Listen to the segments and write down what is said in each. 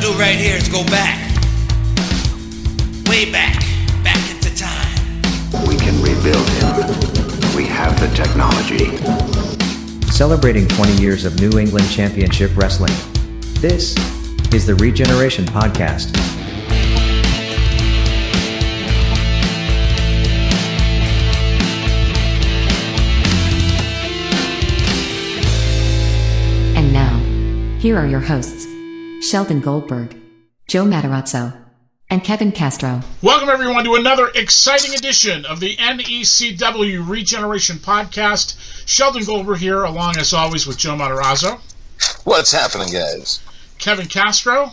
do right here is go back. Way back. Back into time. We can rebuild him. We have the technology. Celebrating 20 years of New England Championship Wrestling. This is the ReGeneration Podcast. And now, here are your hosts, Sheldon Goldberg, Joe Matarazzo, and Kevin Castro. Welcome, everyone, to another exciting edition of the NECW ReGeneration Podcast. Sheldon Goldberg here, along, as always, with Joe Matarazzo. What's happening, guys? Kevin Castro.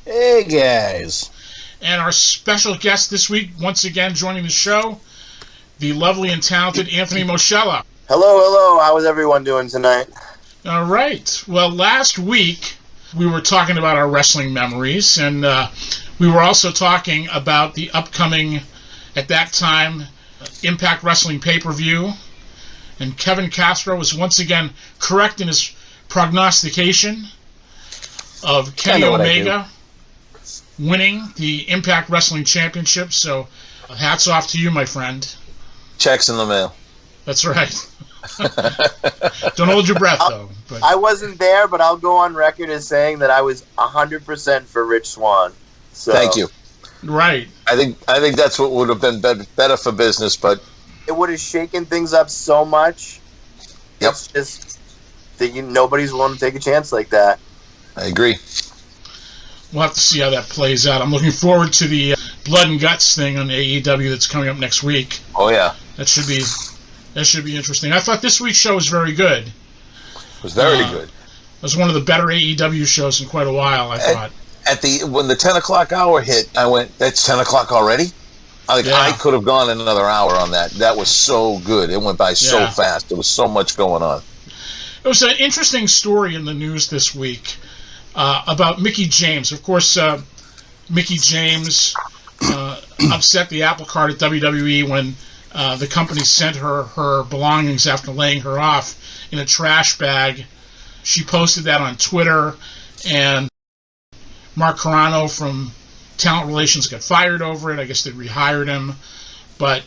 Hey, guys. And our special guest this week, once again joining the show, the lovely and talented Anthony Moschella. Hello. How is everyone doing tonight? All right. Well, last week we were talking about our wrestling memories, and we were also talking about the upcoming, at that time, Impact Wrestling PayPerView. And Kevin Castro was once again correct in his prognostication of Kenny Omega winning the Impact Wrestling Championship. So hats off to you, my friend. Checks in the mail. That's right. Don't hold your breath, though. But I wasn't there, but I'll go on record as saying that I was 100% for Rich Swann. So. Thank you. Right. I think that's what would have been better for business, but it would have shaken things up so much. Yep. It's just that nobody's willing to take a chance like that. I agree. We'll have to see how that plays out. I'm looking forward to the Blood and Guts thing on AEW that's coming up next week. Oh yeah. That should be interesting. I thought this week's show was very good. It was very good. It was one of the better AEW shows in quite a while, I thought. When the 10 o'clock hour hit, I went, that's 10 o'clock already? I could have gone another hour on that. That was so good. It went by so fast. There was so much going on. It was an interesting story in the news this week about Mickie James. Of course, Mickie James upset the apple cart at WWE when the company sent her belongings after laying her off in a trash bag. She posted that on Twitter, and Mark Carano from Talent Relations got fired over it. I guess they rehired him. But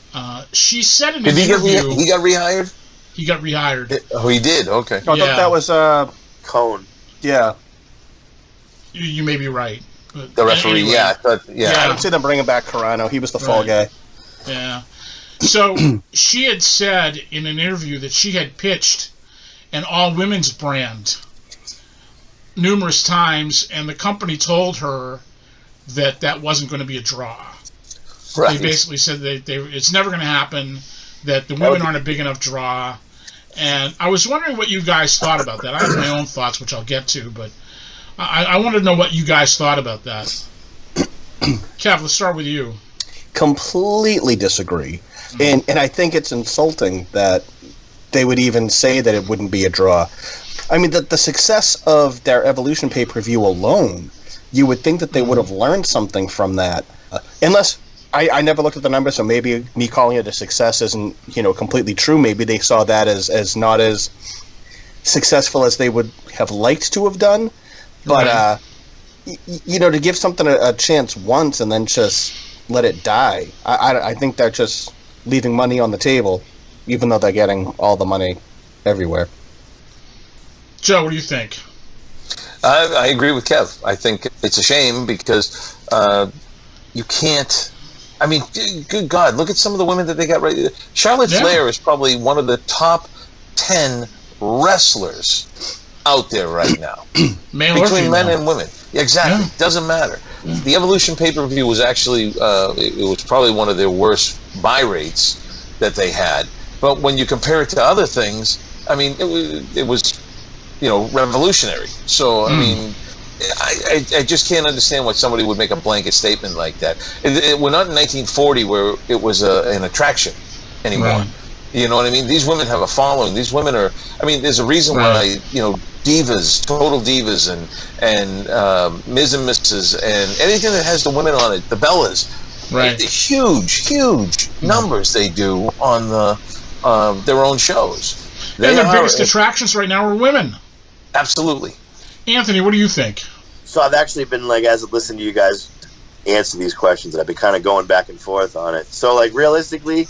she said in an interview... He got rehired? He got rehired. He did? Okay. I thought that was Cone. Yeah. You may be right. But the referee, anyway, I don't see them bringing back Carano. He was the fall guy. Yeah. So she had said in an interview that she had pitched an all-women's brand numerous times, and the company told her that wasn't going to be a draw. Right. They basically said that it's never going to happen, that the women aren't a big enough draw. And I was wondering what you guys thought about that. I have my own thoughts, which I'll get to, but I wanted to know what you guys thought about that. Kev, let's start with you. Completely disagree. And I think it's insulting that they would even say that it wouldn't be a draw. I mean, the success of their Evolution pay-per-view alone, you would think that they would have learned something from that. Unless, I never looked at the numbers, so maybe me calling it a success isn't, completely true. Maybe they saw that as not as successful as they would have liked to have done. But, to give something a chance once and then just let it die, I think they're just leaving money on the table, even though they're getting all the money everywhere. Joe, what do you think? I agree with Kev. I think it's a shame because you can't... I mean, good God, look at some of the women that they got right. Charlotte Flair is probably one of the top 10 wrestlers out there right now. Between men and women. Exactly. Yeah. Doesn't matter. Yeah. The Evolution pay-per-view was actually, it was probably one of their worst buy rates that they had. But when you compare it to other things, I mean, it was revolutionary. So, I mean, I just can't understand why somebody would make a blanket statement like that. We're not in 1940 where it was an attraction anymore. Right. You know what I mean? These women have a following. These women are, there's a reason why, divas, total divas, and Ms. and Mrs. and anything that has the women on it, the Bellas. Right. The huge numbers they do on their own shows. And their biggest attractions right now are women. Absolutely. Anthony, what do you think? So I've actually been like, as I listen to you guys answer these questions, I've been kind of going back and forth on it. So like realistically,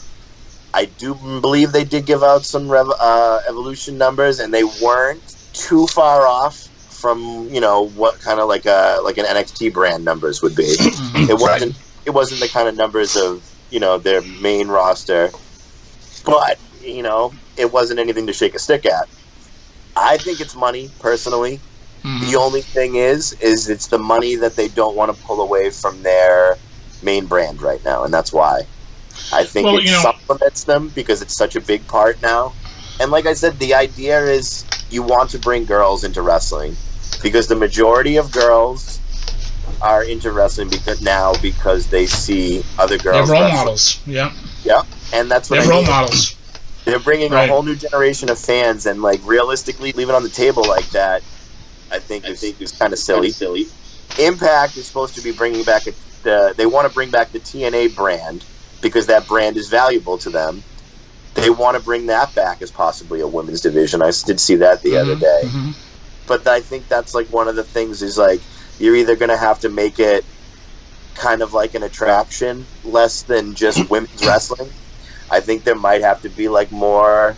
I do believe they did give out some evolution numbers, and they weren't too far off from, you know, what kind of like an NXT brand numbers would be. It wasn't the kind of numbers of, you know, their main roster, but, you know, it wasn't anything to shake a stick at. I think it's money, personally. The only thing is it's the money that they don't want to pull away from their main brand right now, and that's why. I think it supplements them because it's such a big part now. And like I said, the idea is you want to bring girls into wrestling because the majority of girls are into wrestling because they see other girls. They're role wrestling. Models. Yeah. Yeah, and that's what they're role models. They're bringing a whole new generation of fans, and like realistically, leave it on the table like that. I think is kind of silly. Impact is supposed to be bringing back they want to bring back the TNA brand because that brand is valuable to them. They want to bring that back as possibly a women's division. I did see that the other day. But I think that's like one of the things is like you're either going to have to make it kind of like an attraction less than just women's wrestling. I think there might have to be like more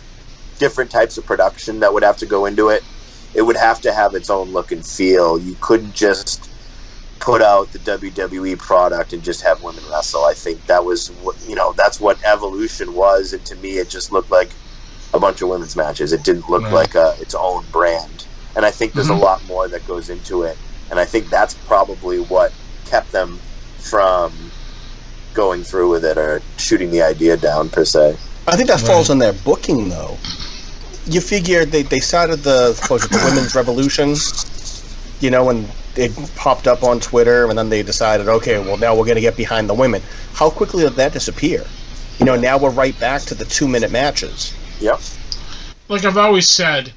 different types of production that would have to go into it. It would have to have its own look and feel. You couldn't just put out the WWE product and just have women wrestle. I think that was that's what Evolution was, and to me it just looked like a bunch of women's matches. It didn't look like its own brand. And I think there's a lot more that goes into it. And I think that's probably what kept them from going through with it or shooting the idea down per se. I think that falls on their booking though. You figure they started the Women's Revolution, you know, and it popped up on Twitter, and then they decided, okay, well, now we're going to get behind the women. How quickly did that disappear? You know, now we're right back to the 2-minute matches. Yep. Like I've always said,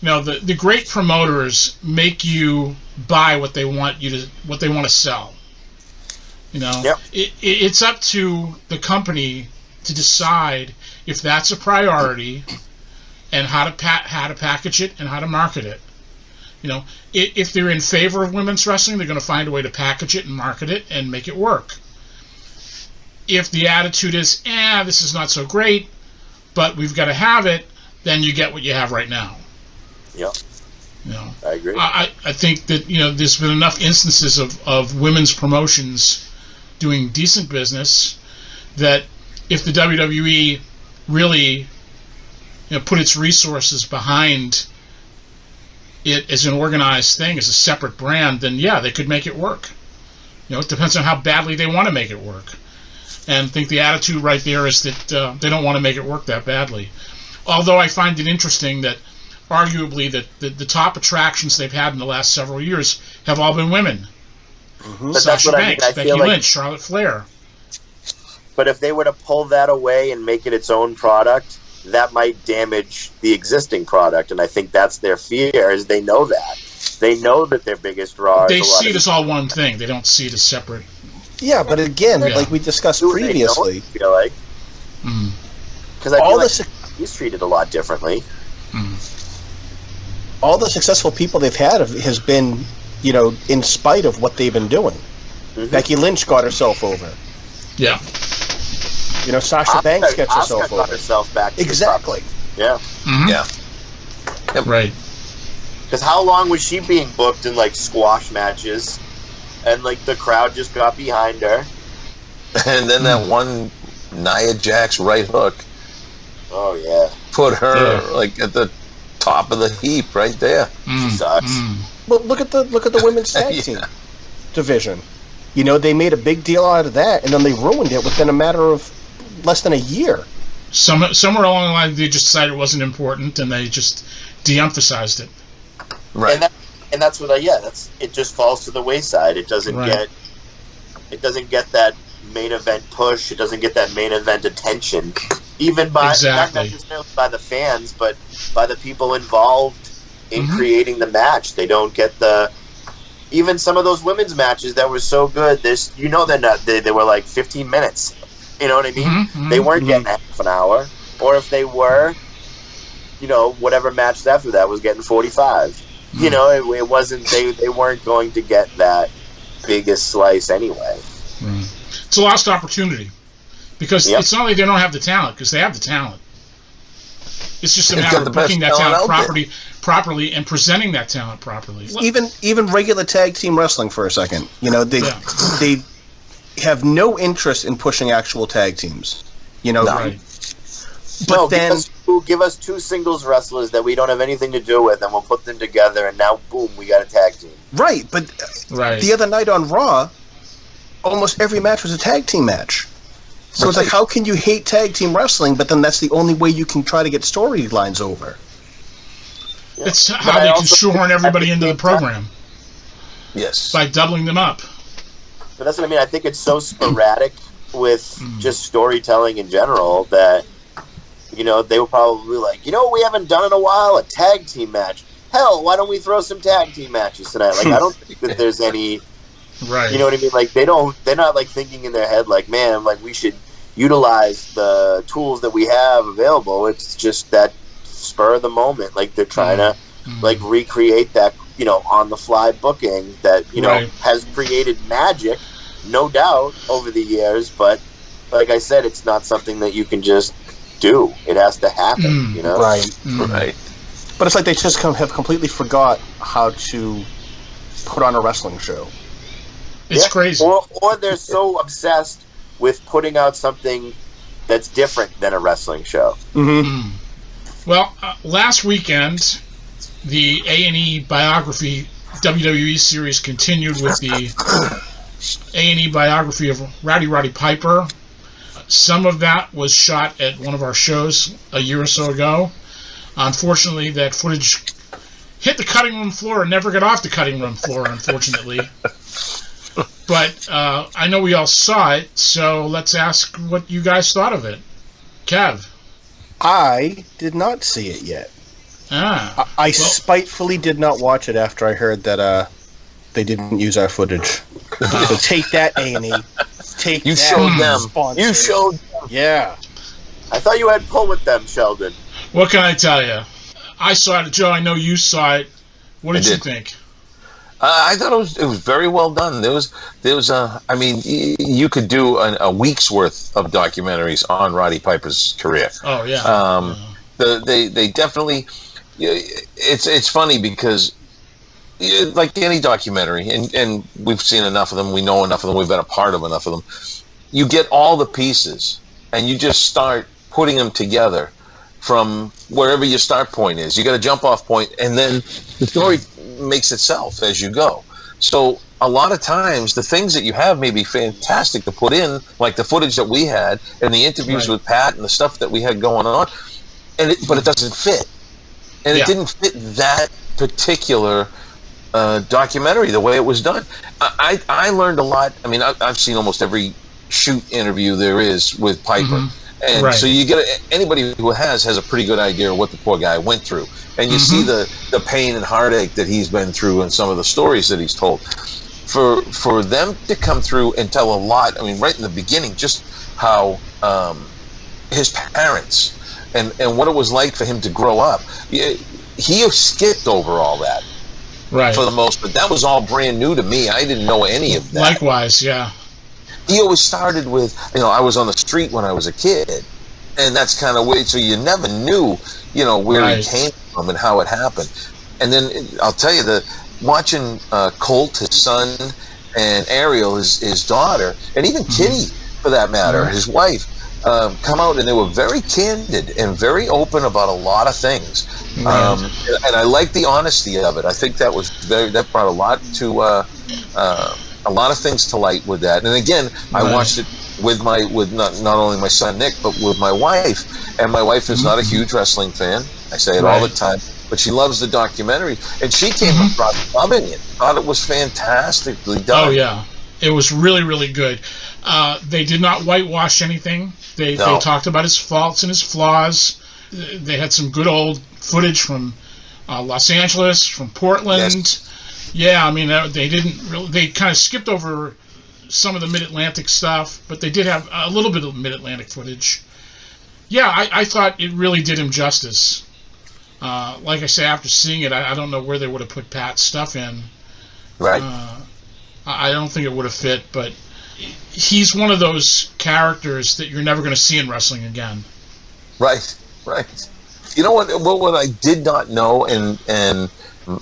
you know, the great promoters make you buy what they want to sell. You know, it's up to the company to decide if that's a priority and how to package it and how to market it. You know, if they're in favor of women's wrestling, they're going to find a way to package it and market it and make it work. If the attitude is, this is not so great, but we've got to have it, then you get what you have right now. Yep. You know, I agree. I think that, you know, there's been enough instances of women's promotions doing decent business that if the WWE really, you know, put its resources behind it as an organized thing, as a separate brand, then they could make it work. You know, it depends on how badly they want to make it work. And I think the attitude right there is that they don't want to make it work that badly. Although I find it interesting that arguably that the top attractions they've had in the last several years have all been women. But Sasha that's what Banks, I mean. Becky Lynch, Charlotte Flair. But if they were to pull that away and make it its own product, that might damage the existing product, and I think that's their fear. Is they know that their biggest draw. They see it as all one thing. They don't see it as separate. Yeah, but again, like we discussed previously, I feel like because I feel like he's treated a lot differently. All the successful people they've had has been, you know, in spite of what they've been doing. Becky Lynch got herself over. Yeah. You know, Sasha Banks gets herself over. Got herself back. Exactly. Yeah. Yeah. Yep. Right. Because how long was she being booked in like squash matches, and like the crowd just got behind her? And then that one Nia Jax right hook. Oh yeah. Put her like at the top of the heap right there. She sucks. But look at the women's tag team division. You know, they made a big deal out of that, and then they ruined it within a matter of less than a year. Somewhere along the line, they just decided it wasn't important, and they just de-emphasized it. Right. And that's what it just falls to the wayside. It doesn't get that main event push. It doesn't get that main event attention, even by not necessarily by the fans, but by the people involved in creating the match. They don't get even some of those women's matches that were so good. They were like 15 minutes. You know what I mean? They weren't getting half an hour, or if they were, you know, whatever match after that was getting 45. You know, it wasn't, they weren't going to get that biggest slice anyway. It's a lost opportunity. Because it's not like they don't have the talent, because they have the talent. It's just a matter of booking that talent properly and presenting that talent properly. Even regular tag team wrestling for a second. You know, they have no interest in pushing actual tag teams. You know, but then give us two singles wrestlers that we don't have anything to do with, and we'll put them together, and now boom, we got a tag team. Right, but the other night on Raw, almost every match was a tag team match. So it's like, how can you hate tag team wrestling, but then that's the only way you can try to get storylines over? It's how they can shoehorn everybody into the program. Yes. By doubling them up. But that's what I mean. I think it's so sporadic with just storytelling in general that, you know, they were probably like, you know what we haven't done in a while? A tag team match. Hell, why don't we throw some tag team matches tonight? Like, I don't think that there's any... Right. You know what I mean? Like, they're not like thinking in their head like, man, like we should utilize the tools that we have available. It's just that spur of the moment. Like, they're trying to like recreate that, you know, on the fly booking that, you know, has created magic, no doubt, over the years. But like I said, it's not something that you can just do. It has to happen, you know? Right. But it's like they just have completely forgot how to put on a wrestling show. It's crazy. Or they're so obsessed with putting out something that's different than a wrestling show. Well, last weekend, the A&E Biography WWE series continued with the A&E Biography of Roddy Piper. Some of that was shot at one of our shows a year or so ago. Unfortunately, that footage hit the cutting room floor and never got off the cutting room floor, unfortunately. But I know we all saw it, so let's ask what you guys thought of it. Kev? I did not see it yet. I spitefully did not watch it after I heard that they didn't use our footage. So take that, A&E. You showed them. Sponsor. You showed them. Yeah. I thought you had pull with them, Sheldon. What can I tell you? I saw it. Joe, I know you saw it. What did you think? I thought it was very well done. There was I mean, you could do a week's worth of documentaries on Roddy Piper's career. Oh yeah. They definitely. It's funny because, like any documentary, and we've seen enough of them, we know enough of them, we've been a part of enough of them. You get all the pieces, and you just start putting them together from wherever your start point is. You got a jump off point, and then the story makes itself as you go. So a lot of times the things that you have may be fantastic to put in, like the footage that we had and the interviews with Pat and the stuff that we had going on, but it doesn't fit. And it didn't fit that particular documentary the way it was done. I learned a lot. I mean, I've seen almost every shoot interview there is with Piper. And so you get anybody who has a pretty good idea of what the poor guy went through, and you see the pain and heartache that he's been through and some of the stories that he's told. For them to come through and tell a lot, I mean, right in the beginning, just how his parents and what it was like for him to grow up. He skipped over all that, for the most, but that was all brand new to me. I didn't know any of that. Likewise, yeah. He always started with, I was on the street when I was a kid, and that's kind of weird. So you never knew, where he came from and how it happened. And then I'll tell you watching Colt, his son, and Ariel, his daughter, and even Kitty, for that matter, his wife, come out, and they were very candid and very open about a lot of things. And I like the honesty of it. I think that brought a lot to. A lot of things to light with that, and again, I watched it with not only my son Nick, but with my wife. And my wife is not a huge wrestling fan. I say it all the time, but she loves the documentary, and she came across loving it. Thought it was fantastically done. Oh yeah, it was really, really good. They did not whitewash anything. They talked about his faults and his flaws. They had some good old footage from Los Angeles, from Portland. Yes. Yeah, I mean, they didn't really. They kind of skipped over some of the Mid-Atlantic stuff, but they did have a little bit of Mid-Atlantic footage. Yeah, I thought it really did him justice. Like I say, after seeing it, I don't know where they would have put Pat's stuff in. Right. I don't think it would have fit, but he's one of those characters that you're never going to see in wrestling again. Right. You know what I did not know, and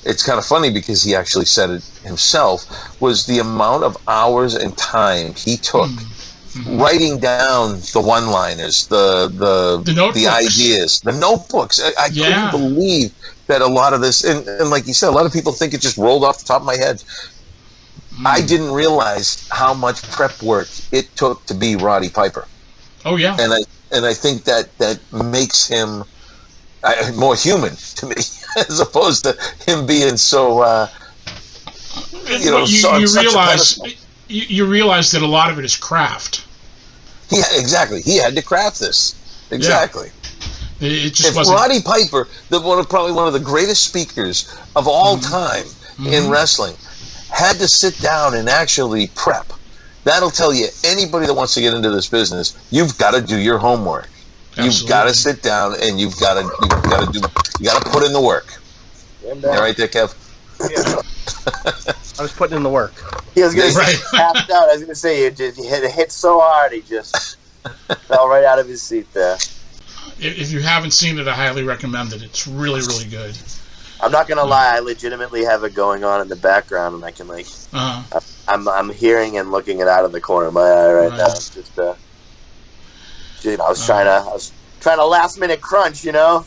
it's kind of funny because he actually said it himself, was the amount of hours and time he took writing down the one-liners, the ideas, the notebooks. I couldn't believe that a lot of this, and like you said, a lot of people think it just rolled off the top of my head. I didn't realize how much prep work it took to be Roddy Piper. Oh yeah, and I think that makes him more human to me, as opposed to him being so. You realize that a lot of it is craft. Yeah, exactly. He had to craft this. Exactly. Yeah. It just if Roddy Piper, probably one of the greatest speakers of all time in wrestling, had to sit down and actually prep, that'll tell you anybody that wants to get into this business, you've got to do your homework. Absolutely. You've got to sit down and you've got to put in the work. You all right there, Kev? Yeah. I was putting in the work. He was going to passed out. I was going to say, he hit so hard, he just fell right out of his seat there. If you haven't seen it, I highly recommend it. It's really, really good. I'm not going to lie, I legitimately have it going on in the background, and I can, I'm hearing and looking it out of the corner of my eye right now. It's just, I was trying to last minute crunch, you know?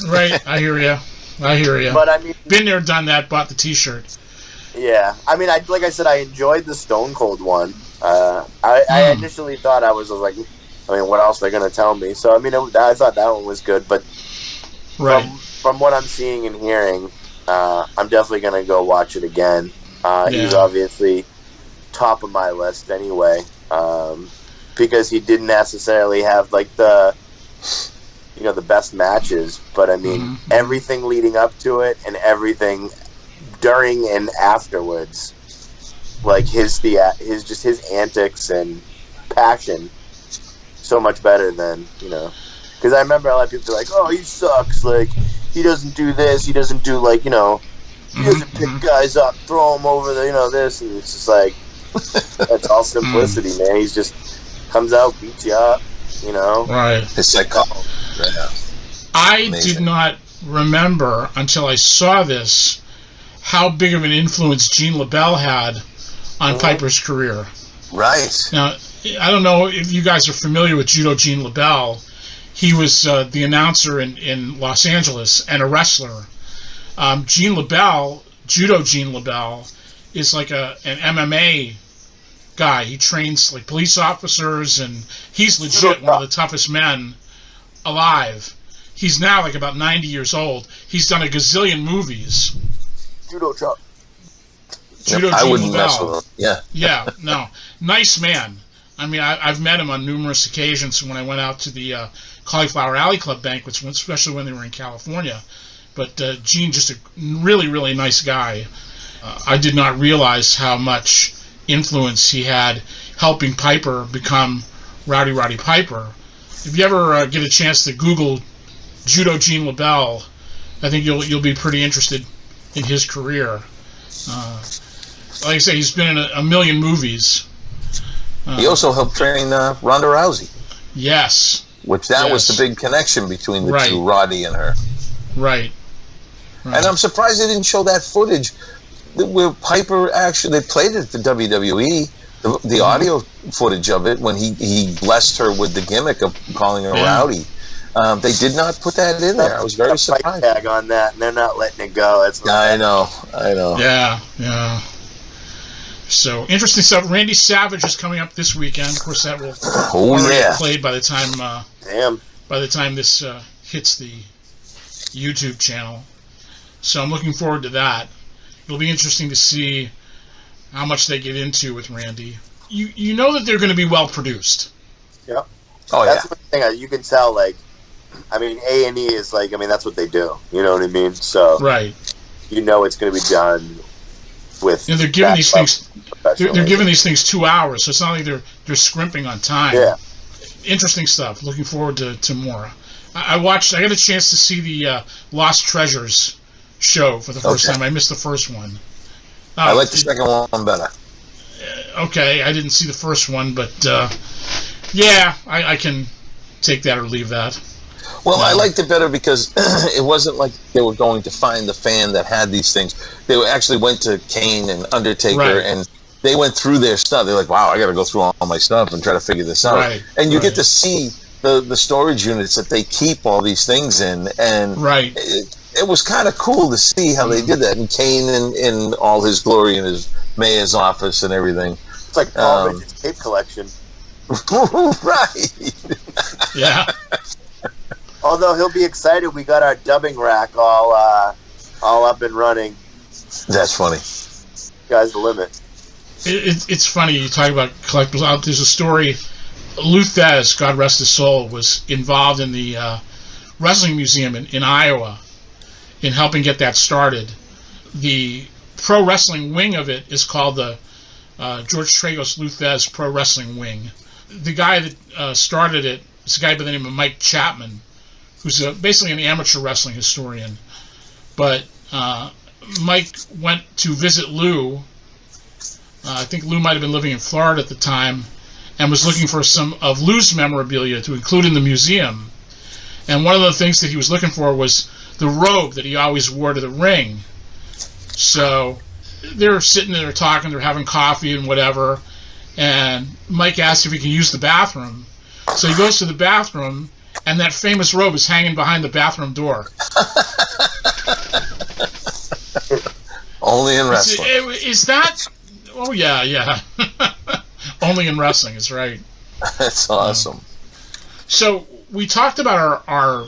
Right, I hear you. But I mean, been there, done that. Bought the T-shirt. Yeah, I mean, like I said, I enjoyed the Stone Cold one. I initially thought I was like, I mean, what else are they gonna tell me? So I mean, I thought that one was good. But from what I'm seeing and hearing, I'm definitely gonna go watch it again. He's obviously top of my list anyway, because he didn't necessarily have like the best matches, but I mean everything leading up to it and everything during and afterwards, like his antics and passion, so much better than because I remember a lot of people like, oh, he sucks, like he doesn't do this, he doesn't do he doesn't pick guys up, throw them over the this, and it's just like that's all simplicity, man. He's just comes out, beats you up, Right. It's like, I did not remember until I saw this how big of an influence Gene Labelle had on Piper's career. Right. Now, I don't know if you guys are familiar with Judo Gene Labelle. He was the announcer in Los Angeles and a wrestler. Gene Labelle, Judo Gene Labelle, is like an MMA guy. He trains like police officers, and he's legit one of the toughest men alive. He's now like about 90 years old. He's done a gazillion movies. Judo chop. I wouldn't mess with him. Yeah. Yeah, no. Nice man. I mean, I've met him on numerous occasions when I went out to the Cauliflower Alley Club banquets, especially when they were in California. But Gene, just a really, really nice guy. I did not realize how much influence he had helping Piper become Roddy Piper. If you ever get a chance to Google Judo Gene Labelle, I think you'll be pretty interested in his career. Like I say, he's been in a million movies. He also helped train Ronda Rousey. Yes. Which was the big connection between the two, Roddy and her. Right. And I'm surprised they didn't show that footage where Piper actually, they played it at the WWE, the audio footage of it when he blessed her with the gimmick of calling her Rowdy. They did not put that in there. I was very surprised. Tag on that, and they're not letting it go. I know. Yeah. So interesting stuff. Randy Savage is coming up this weekend. Of course, that will already played by the time. By the time this hits the YouTube channel, so I'm looking forward to that. It'll be interesting to see how much they get into with Randy. You know that they're going to be well produced. Yep. Oh, that's the thing. You can tell, I mean, A&E is that's what they do. You know what I mean? So, right. It's going to be done with. They're giving these things. They're giving these things 2 hours, so it's not like they're scrimping on time. Yeah. Interesting stuff. Looking forward to more. I got a chance to see the Lost Treasures show for the first time. I missed the first one. I like the second one better. Okay, I didn't see the first one, but yeah, I can take that or leave that. Well, I liked it better because it wasn't like they were going to find the fan that had these things. They actually went to Kane and Undertaker, and they went through their stuff. They're like, wow, I got to go through all my stuff and try to figure this out. Right. And you get to see the storage units that they keep all these things in. And it was kind of cool to see how they did that. And Kane in all his glory in his mayor's office and everything. It's like Paul Rich's tape collection. Right. Yeah. Although he'll be excited, we got our dubbing rack all up and running. That's funny. Sky's the limit. It's funny you talk about collectibles. There's a story. Lou Thez, God rest his soul, was involved in the wrestling museum in Iowa in helping get that started. The pro wrestling wing of it is called the George Tragos Lou Thez Pro Wrestling Wing. The guy that started it is a guy by the name of Mike Chapman, who's basically an amateur wrestling historian. But Mike went to visit Lou. I think Lou might have been living in Florida at the time, and was looking for some of Lou's memorabilia to include in the museum. And one of the things that he was looking for was the robe that he always wore to the ring. So they're sitting there talking, they're having coffee and whatever, and Mike asks if he can use the bathroom. So he goes to the bathroom, and that famous robe is hanging behind the bathroom door. Only in wrestling. Is that... Oh, yeah. Only in wrestling, is right. That's awesome. So we talked about our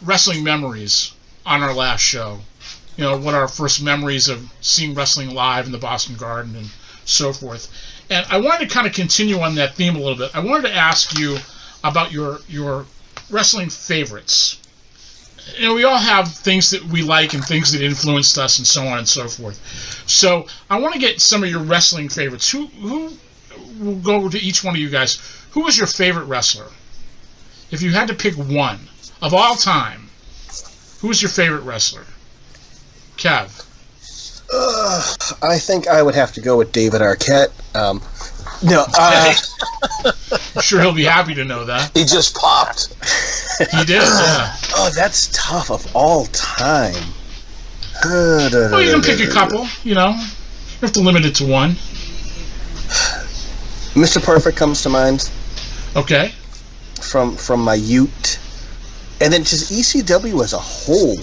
wrestling memories on our last show. You know, what our first memories of seeing wrestling live in the Boston Garden and so forth. And I wanted to kind of continue on that theme a little bit. I wanted to ask you about your wrestling favorites. You know, we all have things that we like and things that influenced us and so on and so forth. So I want to get some of your wrestling favorites. Who will go to each one of you guys. Who was your favorite wrestler? If you had to pick one of all time, who was your favorite wrestler? Kev. I think I would have to go with David Arquette. I'm sure he'll be happy to know that. He just popped. He did, yeah. Oh, that's tough of all time. Well, you can pick a couple, you know. You have to limit it to one. Mr. Perfect comes to mind. Okay. From my Ute. And then just ECW as a whole.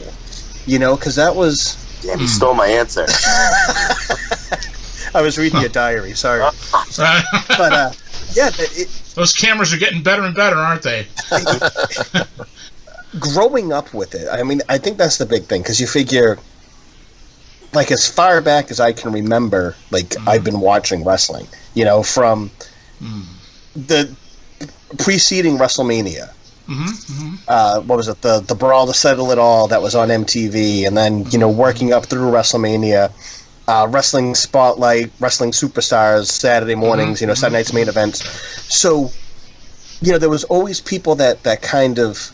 You know, because that was... Damn, you stole my answer. I was reading your diary, sorry. But, yeah... Those cameras are getting better and better, aren't they? Growing up with it, I mean, I think that's the big thing, because you figure, like, as far back as I can remember, like, I've been watching wrestling, you know, from the preceding WrestleMania. What was it, the Brawl to Settle It All that was on MTV, and then, you know, working up through WrestleMania, Wrestling Spotlight, Wrestling Superstars, Saturday mornings, you know, Saturday night's main events. So, you know, there was always people that kind of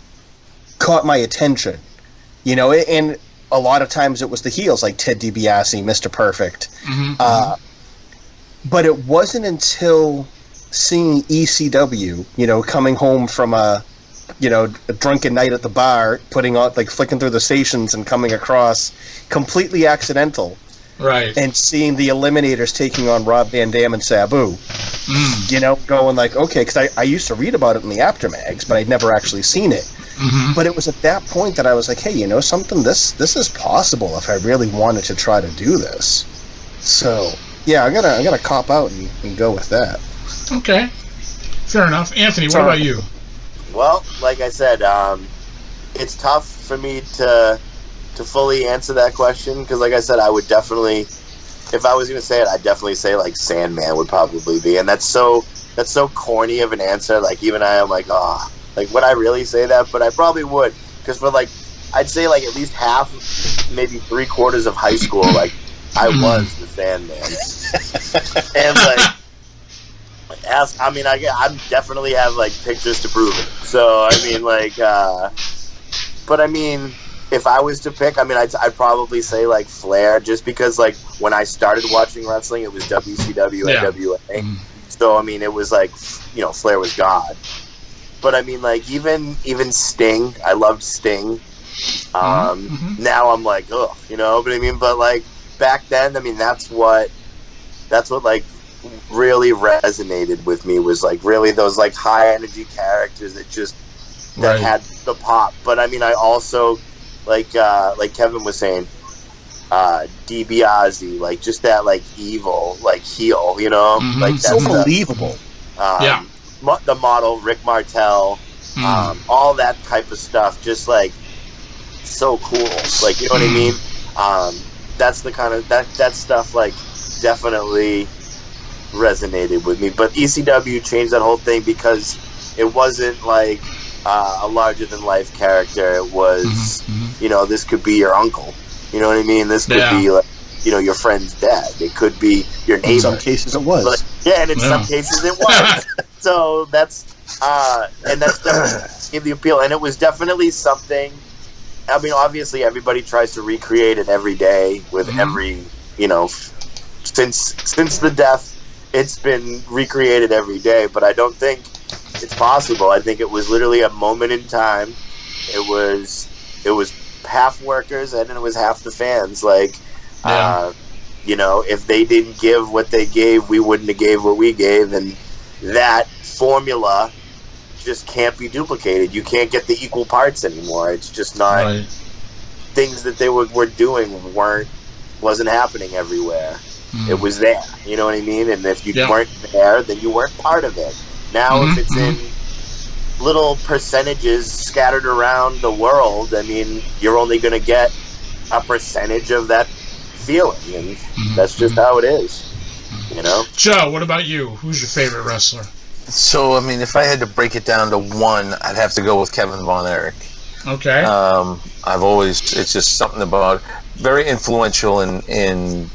caught my attention, you know, and a lot of times it was the heels, like Ted DiBiase, Mr. Perfect. But it wasn't until seeing ECW, you know, coming home from a drunken night at the bar, putting on, like, flicking through the stations and coming across, completely accidental. Right. And seeing the Eliminators taking on Rob Van Dam and Sabu. You know, going like, okay, because I used to read about it in the aftermags, but I'd never actually seen it. But it was at that point that I was like, hey, you know something, this is possible if I really wanted to try to do this. So, yeah, I'm gonna cop out and go with that. Okay. Fair enough. Anthony, what about you? Well, like I said, it's tough for me to fully answer that question, because like I said, I would definitely, if I was going to say it, I'd definitely say like Sandman would probably be, and that's so corny of an answer. Like, even I am like, oh, like, would I really say that? But I probably would, because for like, I'd say like at least half, maybe 3/4 of high school, like, I was the Sandman. And like, I definitely have like pictures to prove it. So I mean, like, But I mean, if I was to pick, I mean, I'd probably say like Flair, just because like when I started watching wrestling, it was WCW, NWA. So I mean, it was like, you know, Flair was God. But I mean, like even Sting, I loved Sting. Now I'm like, ugh, you know. But I mean, but like back then, I mean, that's what like really resonated with me, was like really those like high energy characters that had the pop. But I mean, I also like Kevin was saying, DiBiase, like just that like evil like heel, you know, like that's so believable. The model Rick Martel, all that type of stuff, just like so cool, like, you know what I mean. That's the kind of that stuff like definitely resonated with me. But ECW changed that whole thing because it wasn't like a larger than life character. It was you know, this could be your uncle, you know what I mean, this could be like, you know, your friend's dad, it could be your neighbor. In some cases it was, but, and in some cases it was. So that's and that's definitely the appeal. And it was definitely something, I mean, obviously everybody tries to recreate it every day with every, you know, since the death, it's been recreated every day, but I don't think it's possible. I think it was literally a moment in time. It was half workers and it was half the fans. Like, you know, if they didn't give what they gave, we wouldn't have gave what we gave, and that formula just can't be duplicated. You can't get the equal parts anymore. It's just not things that they were doing wasn't happening everywhere. It was there, you know what I mean? And if you weren't there, then you weren't part of it. Now if it's in little percentages scattered around the world, I mean, you're only going to get a percentage of that feeling, and that's just how it is, you know? Joe, what about you? Who's your favorite wrestler? So, I mean, if I had to break it down to one, I'd have to go with Kevin Von Erich. Okay. I've always, it's just something about, very influential in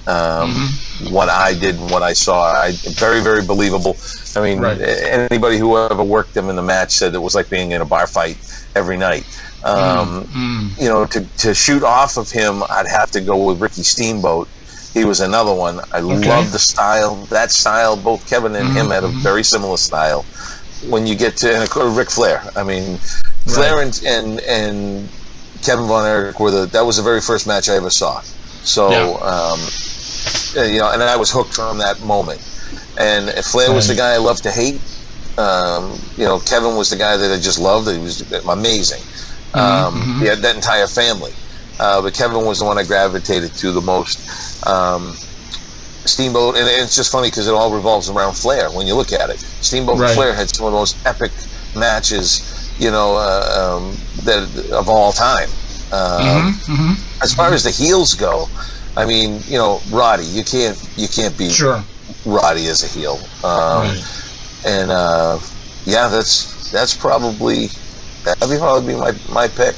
what I did and what I saw. Very, very believable. I mean, anybody who ever worked him in the match said it was like being in a bar fight every night. You know, to shoot off of him, I'd have to go with Ricky Steamboat. He was another one. I love the style. That style, both Kevin and him had a very similar style. When you get to Ric Flair, I mean, Flair and Kevin Von Erich that was the very first match I ever saw. So, you know, and I was hooked from that moment. And Flair was the guy I loved to hate. You know, Kevin was the guy that I just loved. He was amazing. He had that entire family. But Kevin was the one I gravitated to the most. Steamboat, and it's just funny because it all revolves around Flair when you look at it. Steamboat and Flair had some of the most epic matches, you know, that of all time. As far as the heels go, I mean, you know, Roddy, you can't beat Roddy as a heel. And yeah, that'd probably be my pick.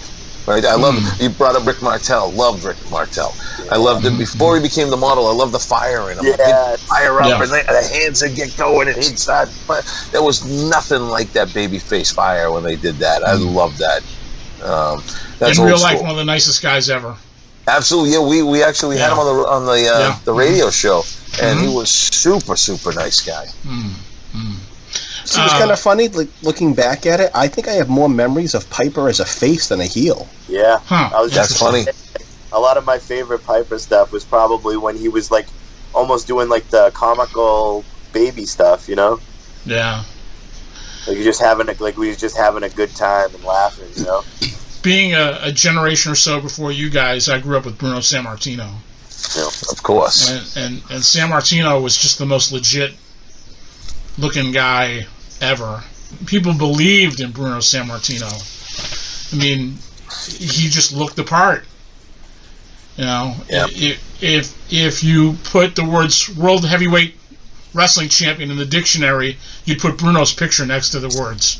Right, I love. You brought up Rick Martel. Loved Rick Martel. I loved it before he became the model. I loved the fire in him. He'd fire up, and the hands would get going, and he'd start. There was nothing like that babyface fire when they did that. I loved that. That's in real life, one of the nicest guys ever. Absolutely, yeah. We actually had him on the radio show, and he was super nice guy. See, it's kind of funny, like, looking back at it. I think I have more memories of Piper as a face than a heel. Yeah, That's funny. A lot of my favorite Piper stuff was probably when he was like almost doing like the comical baby stuff, you know? Yeah. Like we were just having a good time and laughing, you know? Being a generation or so before you guys, I grew up with Bruno San Martino. Yeah, of course. And San Martino was just the most legit looking guy ever. People believed in Bruno San Martino. I mean, he just looked the part. You know, if you put the words World Heavyweight Wrestling Champion in the dictionary, you'd put Bruno's picture next to the words.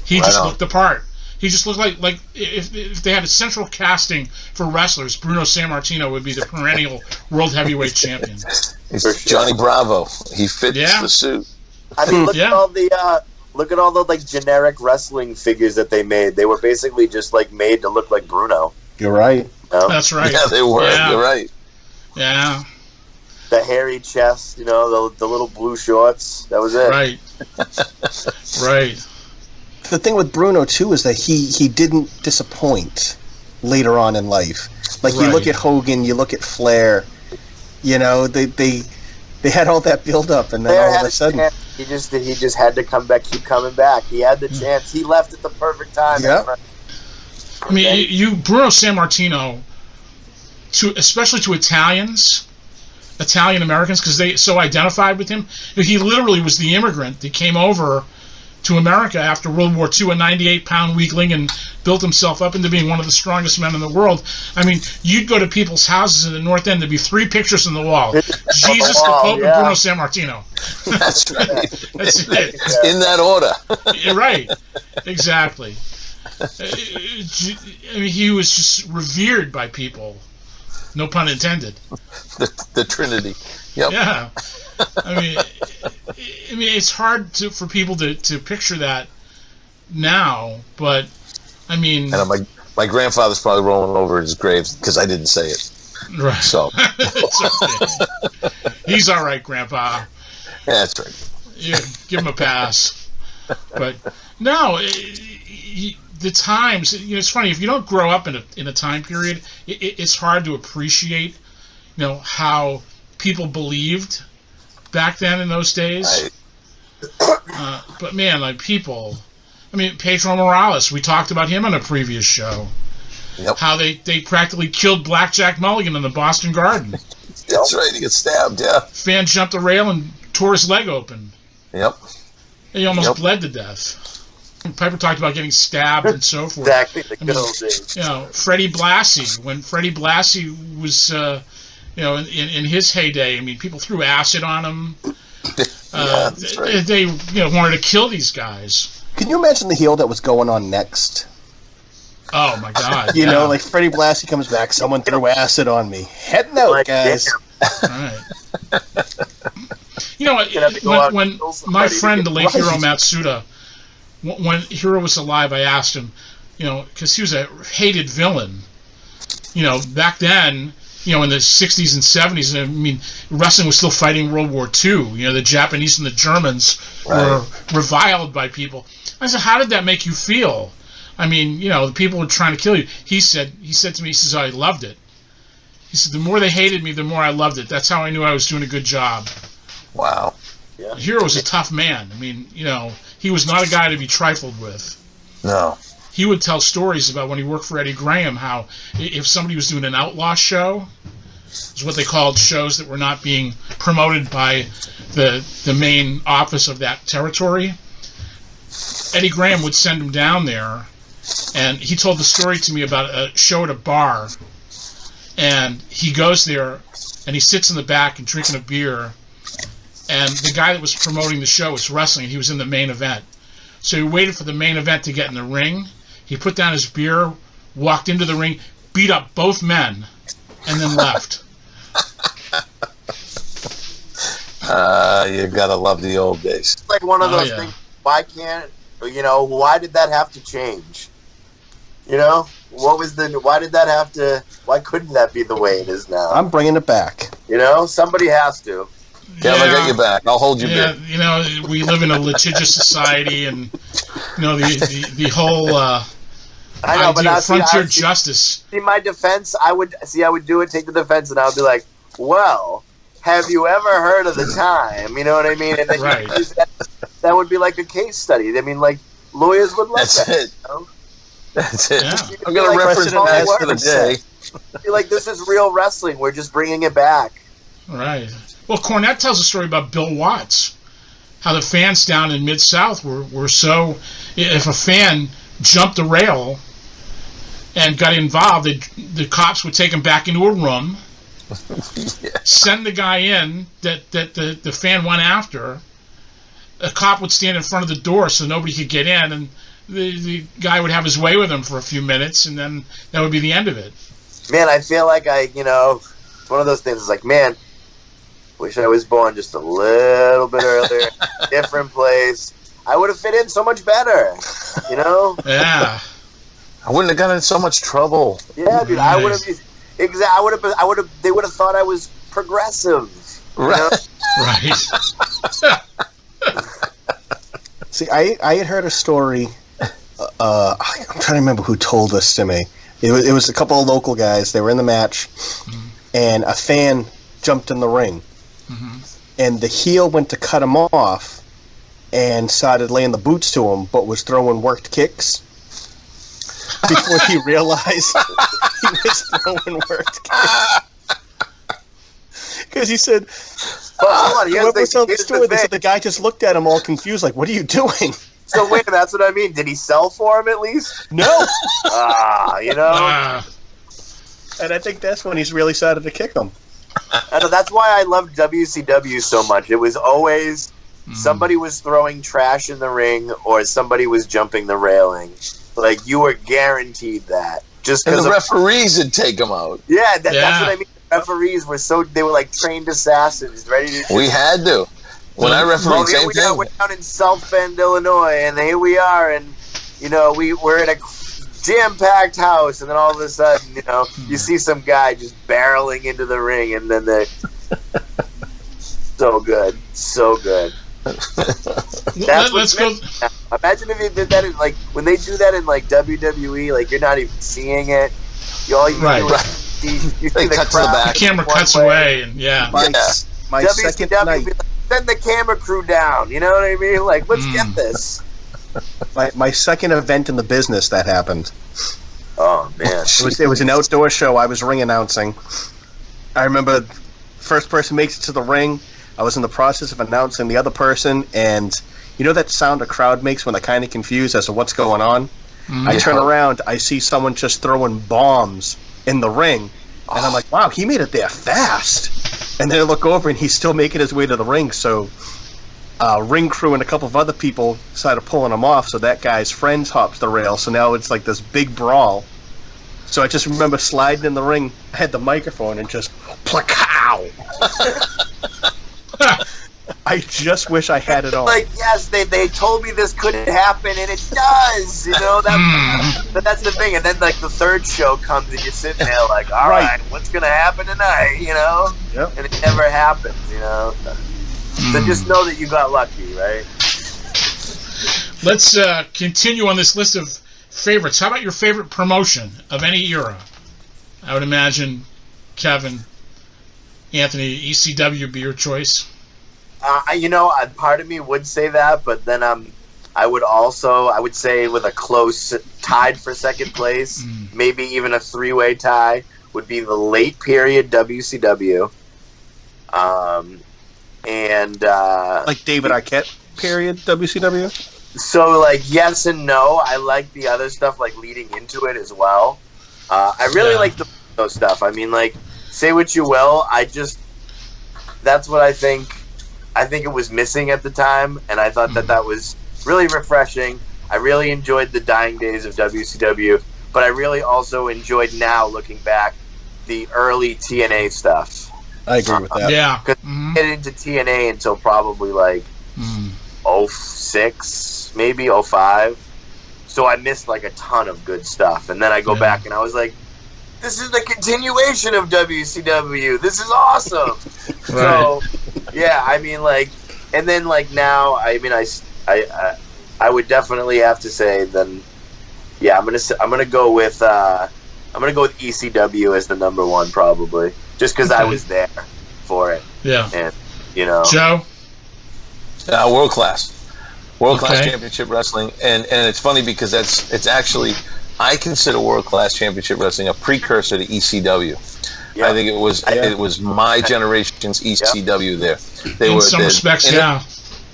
He just looked the part. He just looked like if they had a central casting for wrestlers, Bruno San Martino would be the perennial World Heavyweight Champion. He's Johnny Bravo. He fits the suit. I mean, look at all the Look at all the like generic wrestling figures that they made. They were basically just like made to look like Bruno. You're right. No? That's right. Yeah, they were. Yeah. You're right. Yeah. The hairy chest, the little blue shorts. That was it. Right. Right. The thing with Bruno too is that he didn't disappoint later on in life. Like you look at Hogan, you look at Flair. They had all that build up, and then Flair all of a sudden he just had to come back, keep coming back. He had the chance. He left at the perfect time. Yeah. I mean, Bruno San Martino, especially to Italian Americans, because they so identified with him. He literally was the immigrant that came over to America after World War II, a 98-pound weakling, and built himself up into being one of the strongest men in the world. I mean, you'd go to people's houses in the North End, there'd be 3 pictures on the wall. Jesus, the Pope, and Bruno San Martino. That's right. That's it. In that order. You're right. Exactly. I mean, he was just revered by people. No pun intended. The Trinity. Yep. Yeah. I mean, it's hard for people to picture that now, but I mean, and my grandfather's probably rolling over his grave because I didn't say it. Right. So it's okay. He's all right, Grandpa. Yeah, that's right. Yeah, give him a pass. But no, the times. It's funny if you don't grow up in a time period. It's hard to appreciate, how people believed back then in those days. But man, like people, I mean, Pedro Morales, we talked about him on a previous show. Yep. How they practically killed Blackjack Mulligan in the Boston Garden. That's right, he got stabbed, yeah. Fan jumped the rail and tore his leg open. Yep. He almost bled to death. Piper talked about getting stabbed and so forth. Exactly, the good old days. Freddie Blassie, when Freddie Blassie was, in his heyday, I mean, people threw acid on him. Yeah, that's right. They wanted to kill these guys. Can you imagine the heel that was going on next? Oh my God! Like Freddie Blassie comes back. Someone threw acid on me. Head note, guys. All right. When my friend, the late Hiro Matsuda, when Hiro was alive, I asked him, because he was a hated villain. Back then, in the 60s and 70s, I mean, wrestling was still fighting World War II. The Japanese and the Germans were reviled by people. I said, how did that make you feel? I mean, the people were trying to kill you. He said to me, I loved it. He said, the more they hated me, the more I loved it. That's how I knew I was doing a good job. Wow. Yeah. Hiro was a tough man. I mean, he was not a guy to be trifled with. No. He would tell stories about when he worked for Eddie Graham, how if somebody was doing an outlaw show, it was what they called shows that were not being promoted by the main office of that territory, Eddie Graham would send him down there, and he told the story to me about a show at a bar, and he goes there, and he sits in the back and drinking a beer, and the guy that was promoting the show was wrestling, and he was in the main event. So he waited for the main event to get in the ring. He put down his beer, walked into the ring, beat up both men, and then left. You gotta love the old days. It's like one of those things. Why did that have to change? Why couldn't that be the way it is now? I'm bringing it back. Somebody has to. Yeah, I got your back. I'll hold your beer. We live in a litigious society, and the whole I know, but frontier justice. In my defense, I would take the defense, and I would be like, well, have you ever heard of the time? You know what I mean? And then right. That would be like a case study. I mean, like, lawyers would love That's that. it. That's it. Yeah. I'm going to reference past for the day. Be like, this is real wrestling. We're just bringing it back. Right. Well, Cornette tells a story about Bill Watts, how the fans down in Mid-South were so... If a fan jumped the rail and got involved, the cops would take him back into a room, send the guy in that the fan went after. A cop would stand in front of the door so nobody could get in, and the guy would have his way with him for a few minutes, and then that would be the end of it. Man, I feel like it's one of those things. It's like, man, wish I was born just a little bit earlier, different place. I would have fit in so much better. You know? Yeah. I wouldn't have gotten in so much trouble. Yeah, dude. Nice. I would have. I would have. They would have thought I was progressive. Right. Right. See, I had heard a story. I'm trying to remember who told this to me. It was a couple of local guys. They were in the match, and a fan jumped in the ring, and the heel went to cut him off, and started laying the boots to him, but was throwing worked kicks before he realized he was throwing worked kicks. Because he said, whoever was telling the story, they said the guy just looked at him all confused, like, "What are you doing?" So wait, that's what I mean. Did he sell for him at least? No. You know. And I think that's when he's really started to kick him. And that's why I loved WCW so much. It was always somebody was throwing trash in the ring or somebody was jumping the railing. Like, you were guaranteed that. Just because the referees would take him out. Yeah, that's what I mean. The referees were they were like trained assassins, ready to. We had to. When I refereed, same thing. We're down in South Bend, Illinois, and here we are, and you know we're in a jam-packed house, and then all of a sudden, you know, you see some guy just barreling into the ring, and then they so good. Let's go. Imagine if you did that in, like, when they do that in, like, WWE, like, you're not even seeing it. All you do is you see the cut to the back. The camera cuts away, and My second night. Send the camera crew down. You know what I mean? Like, let's get this. My second event in the business that happened. Oh man! It was an outdoor show. I was ring announcing. I remember first person makes it to the ring. I was in the process of announcing the other person, and you know that sound a crowd makes when they're kind of confused as to what's going on? I turn around, I see someone just throwing bombs in the ring, and I'm like, wow, he made it there fast. And then I look over, and he's still making his way to the ring, so ring crew and a couple of other people started pulling him off, so that guy's friends hops the rail, so now it's like this big brawl. So I just remember sliding in the ring, I had the microphone, and just placow! I just wish I had it on. Like, yes, they told me this couldn't happen, and it does. You know, but that's the thing. And then, like, the third show comes, and you're sitting there like, all right, what's gonna happen tonight? You know, and it never happens. You know, so just know that you got lucky, right? Let's continue on this list of favorites. How about your favorite promotion of any era? I would imagine, Kevin, Anthony, ECW would be your choice. You know, part of me would say that, but then I would say with a close tied for second place, maybe even a three-way tie, would be the late period WCW. Like David Arquette period WCW? So, like, yes and no. I like the other stuff, like, leading into it as well. I really like the stuff. I mean, like, say what you will, that's what I think it was missing at the time, and I thought that was really refreshing. I really enjoyed the dying days of WCW, but I really also enjoyed, now looking back, the early TNA stuff. I agree with that. Yeah. Because I didn't get into TNA until probably like 06, maybe 05. So I missed like a ton of good stuff. And then I go back and I was like, this is the continuation of WCW. This is awesome. So, yeah, I mean, like, and then like now, I mean, I would definitely have to say then, yeah, I'm gonna go with ECW as the number one probably, just because I was there for it. Yeah. And you know, Joe. World class championship wrestling, and it's funny because it's actually, I consider world class championship wrestling a precursor to ECW. I think it was my generation's ECW. There, they in were some respects,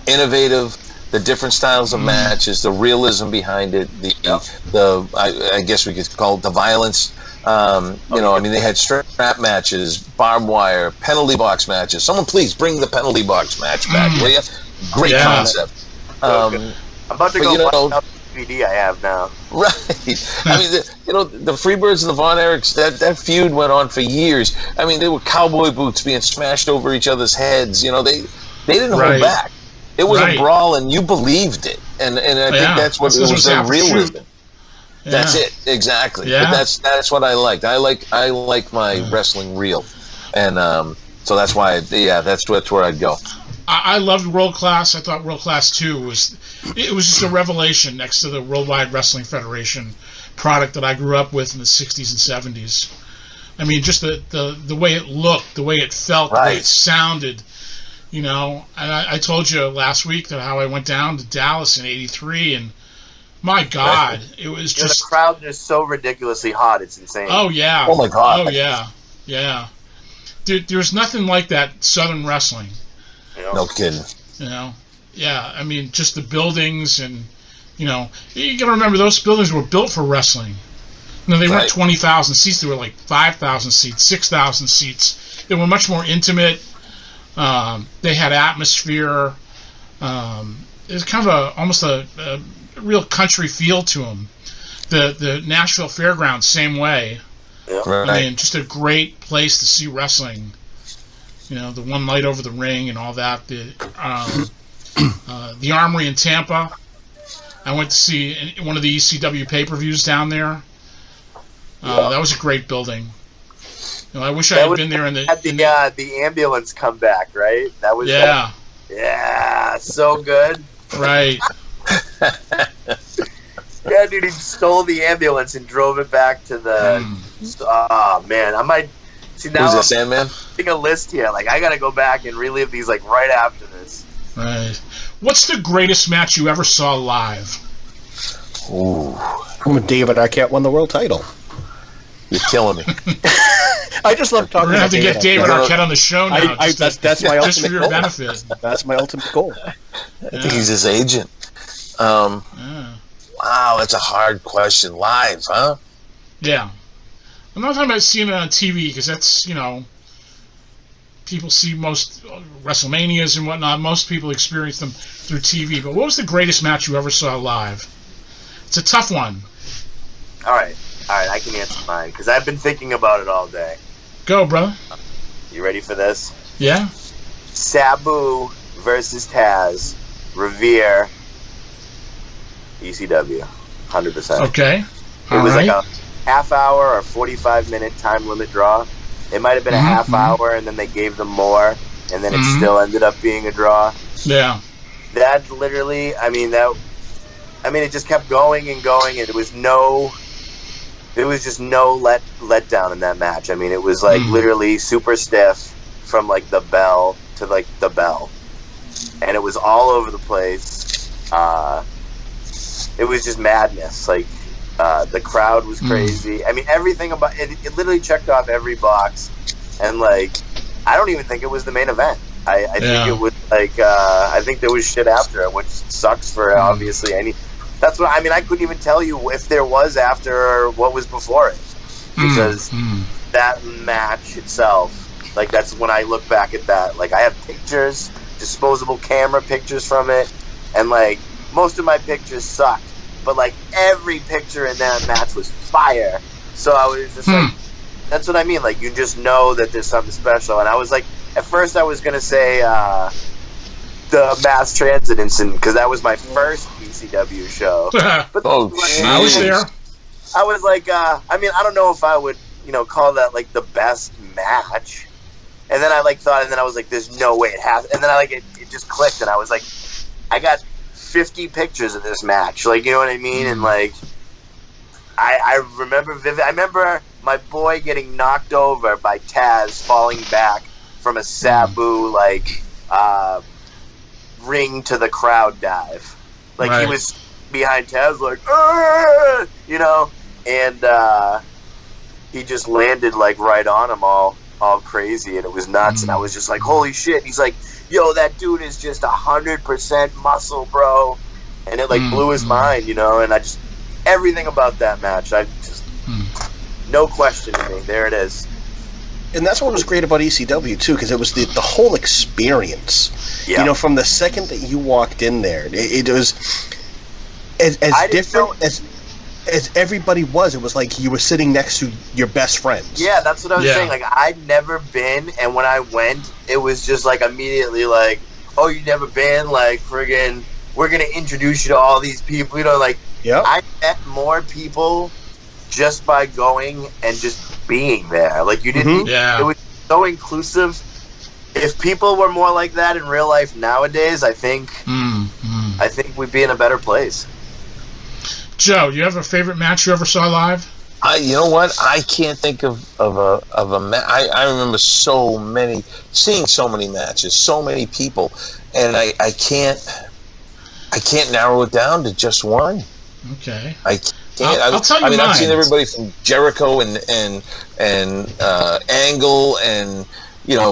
innovative. The different styles of matches, the realism behind it, the I guess we could call it the violence. You know, I mean, they had strap matches, barbed wire, penalty box matches. Someone please bring the penalty box match back, will you? Great concept. I'm about to go watch the DVD I have now. Right. I mean, the Freebirds and the Von Erichs, that feud went on for years. I mean, they were cowboy boots being smashed over each other's heads. You know, they didn't hold back. It was Right. a brawl, and you believed it, and I think that's what it was. The realism. Yeah. That's it, exactly. Yeah. But that's what I liked. I like my wrestling real, and so that's why. That's where I'd go. I loved World Class. I thought World Class 2 was just a revelation next to the Worldwide Wrestling Federation product that I grew up with in the 60s and 70s. I mean, just the way it looked, the way it felt, the way it sounded, you know. And I told you last week that how I went down to Dallas in '83, and my God, it was just... The crowd is so ridiculously hot, it's insane. Oh, yeah. Oh, my God. Oh, yeah. Yeah. Dude, there's nothing like that Southern wrestling. No kidding. You know? Yeah, I mean, just the buildings and, you know, you got to remember those buildings were built for wrestling. You know, they weren't 20,000 seats. They were like 5,000 seats, 6,000 seats. They were much more intimate. They had atmosphere. It was kind of almost a real country feel to them. The Nashville Fairgrounds, same way. Yeah. Right. I mean, just a great place to see wrestling. You know, the one light over the ring and all that. The Armory in Tampa. I went to see one of the ECW pay-per-views down there. That was a great building. You know, I wish I had been there in the ambulance comeback, right? That was so good. Right. Yeah, dude, he stole the ambulance and drove it back to the. Oh man, I might see now. Who's that, Sandman? Make a list here. Like, I gotta go back and relive these like right after this. Right. What's the greatest match you ever saw live? Ooh. When David Arquette won the world title. You're killing me. I just love talking We're gonna have about to get David Arquette on the show now. That's my just for ultimate your goal. benefit. That's my ultimate goal. I think he's his agent. Wow, that's a hard question. Live, huh? Yeah. I'm not talking about seeing it on TV, because that's, you know, people see most WrestleManias and whatnot. Most people experience them through TV. But what was the greatest match you ever saw live? It's a tough one. All right, I can answer mine because I've been thinking about it all day. Go, brother. You ready for this? Yeah. Sabu versus Taz, Revere, ECW, 100%. Okay. It was like a half-hour or 45-minute time limit draw. It might have been a half hour, and then they gave them more, and then it still ended up being a draw. Yeah. That literally, it just kept going and going, and there was just no let down in that match. I mean, it was like literally super stiff from like the bell to like the bell, and it was all over the place. It was just madness. Like, the crowd was crazy. I mean, everything about it, it literally checked off every box. And, like, I don't even think it was the main event. I think it was, like, I think there was shit after it, which sucks for obviously any. That's what I mean. I couldn't even tell you if there was after or what was before it. Because that match itself, like, that's when I look back at that. Like, I have pictures, disposable camera pictures from it. And, like, most of my pictures sucked. But, like, every picture in that match was fire. So I was just like, that's what I mean. Like, you just know that there's something special. And I was like, at first I was going to say the mass transit incident, because that was my first ECW show. But I was there. I was like, I don't know if I would, call that, like, the best match. And then I, like, thought, and then I was like, there's no way it has. And then it just clicked, and I was like, I got 50 pictures of this match, like, you know what I mean? And like, I remember vivid. I remember my boy getting knocked over by Taz falling back from a Sabu like ring to the crowd dive. Like, he was behind Taz, like, and he just landed like right on him, all crazy, and it was nuts. And I was just like, holy shit! And he's like, yo, that dude is just 100% muscle, bro. And it, like, blew his mind, and I just, everything about that match, I just, no question to me. There it is. And that's what was great about ECW, too, because it was the whole experience. Yeah. From the second that you walked in there, it was as different as everybody was. It was like you were sitting next to your best friends. Yeah, that's what I was saying. Like, I'd never been, and when I went, it was just like immediately like, oh, you've never been, like, friggin', we're going to introduce you to all these people. You know, like, Yep. I met more people just by going and just being there. Like, you didn't, Yeah. it was so inclusive. If people were more like that in real life nowadays, I think we'd be in a better place. Joe, do you have a favorite match you ever saw live? You know what? I can't think of a match. I remember seeing so many matches, so many people, and I can't narrow it down to just one. Okay. I can't. I'll tell you I mean, mine. I've seen everybody from Jericho and Angle and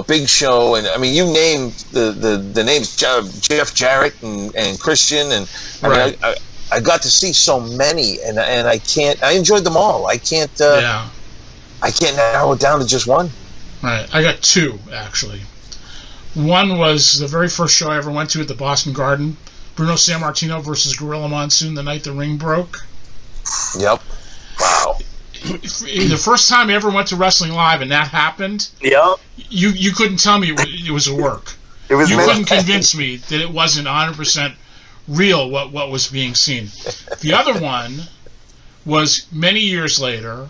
Big Show, and I mean, you name the names, Jeff Jarrett and Christian, and I mean, I got to see so many, and I can't. I enjoyed them all. I can't. I can't narrow it down to just one. Right. I got two, actually. One was the very first show I ever went to at the Boston Garden. Bruno San Martino versus Gorilla Monsoon the night the ring broke. Yep. Wow. The first time I ever went to Wrestling Live and that happened, Yep. you couldn't tell me it was a work. It was You couldn't convince me that it wasn't 100% real what was being seen. The other one was many years later,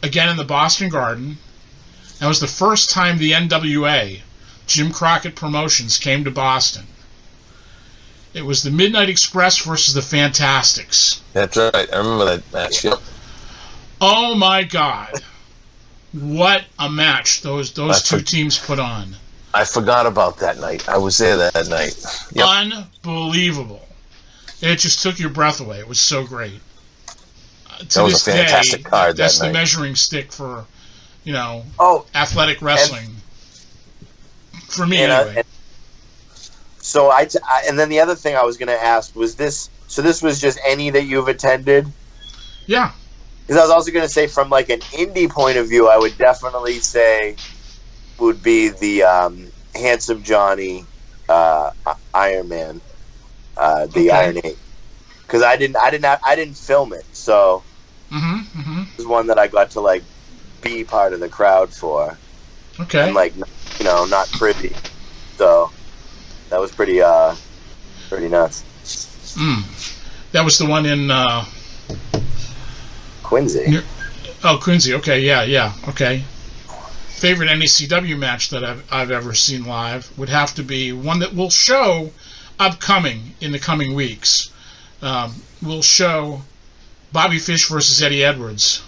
again in the Boston Garden. That was the first time the NWA, Jim Crockett Promotions, came to Boston. It was the Midnight Express versus the Fantastics. That's right. I remember that match. Yep. Oh my God. What a match those two teams put on. I forgot about that night. I was there that night. Yep. Unbelievable. It just took your breath away. It was so great. That was a fantastic card that's that the night. measuring stick for, athletic wrestling. For me, anyway. So and then the other thing I was going to ask was this. So this was just any that you've attended? Yeah. Because I was also going to say, from like an indie point of view, I would definitely say would be the Handsome Johnny Iron Man, the Iron 8. Because I didn't film it, so it was one that I got to like be part of the crowd for. Okay. And like, not privy, so that was pretty nuts. That was the one in Quincy. Quincy. Okay, yeah. Okay. Favorite NECW match that I've ever seen live would have to be one that will show upcoming in the coming weeks. We'll show Bobby Fish versus Eddie Edwards.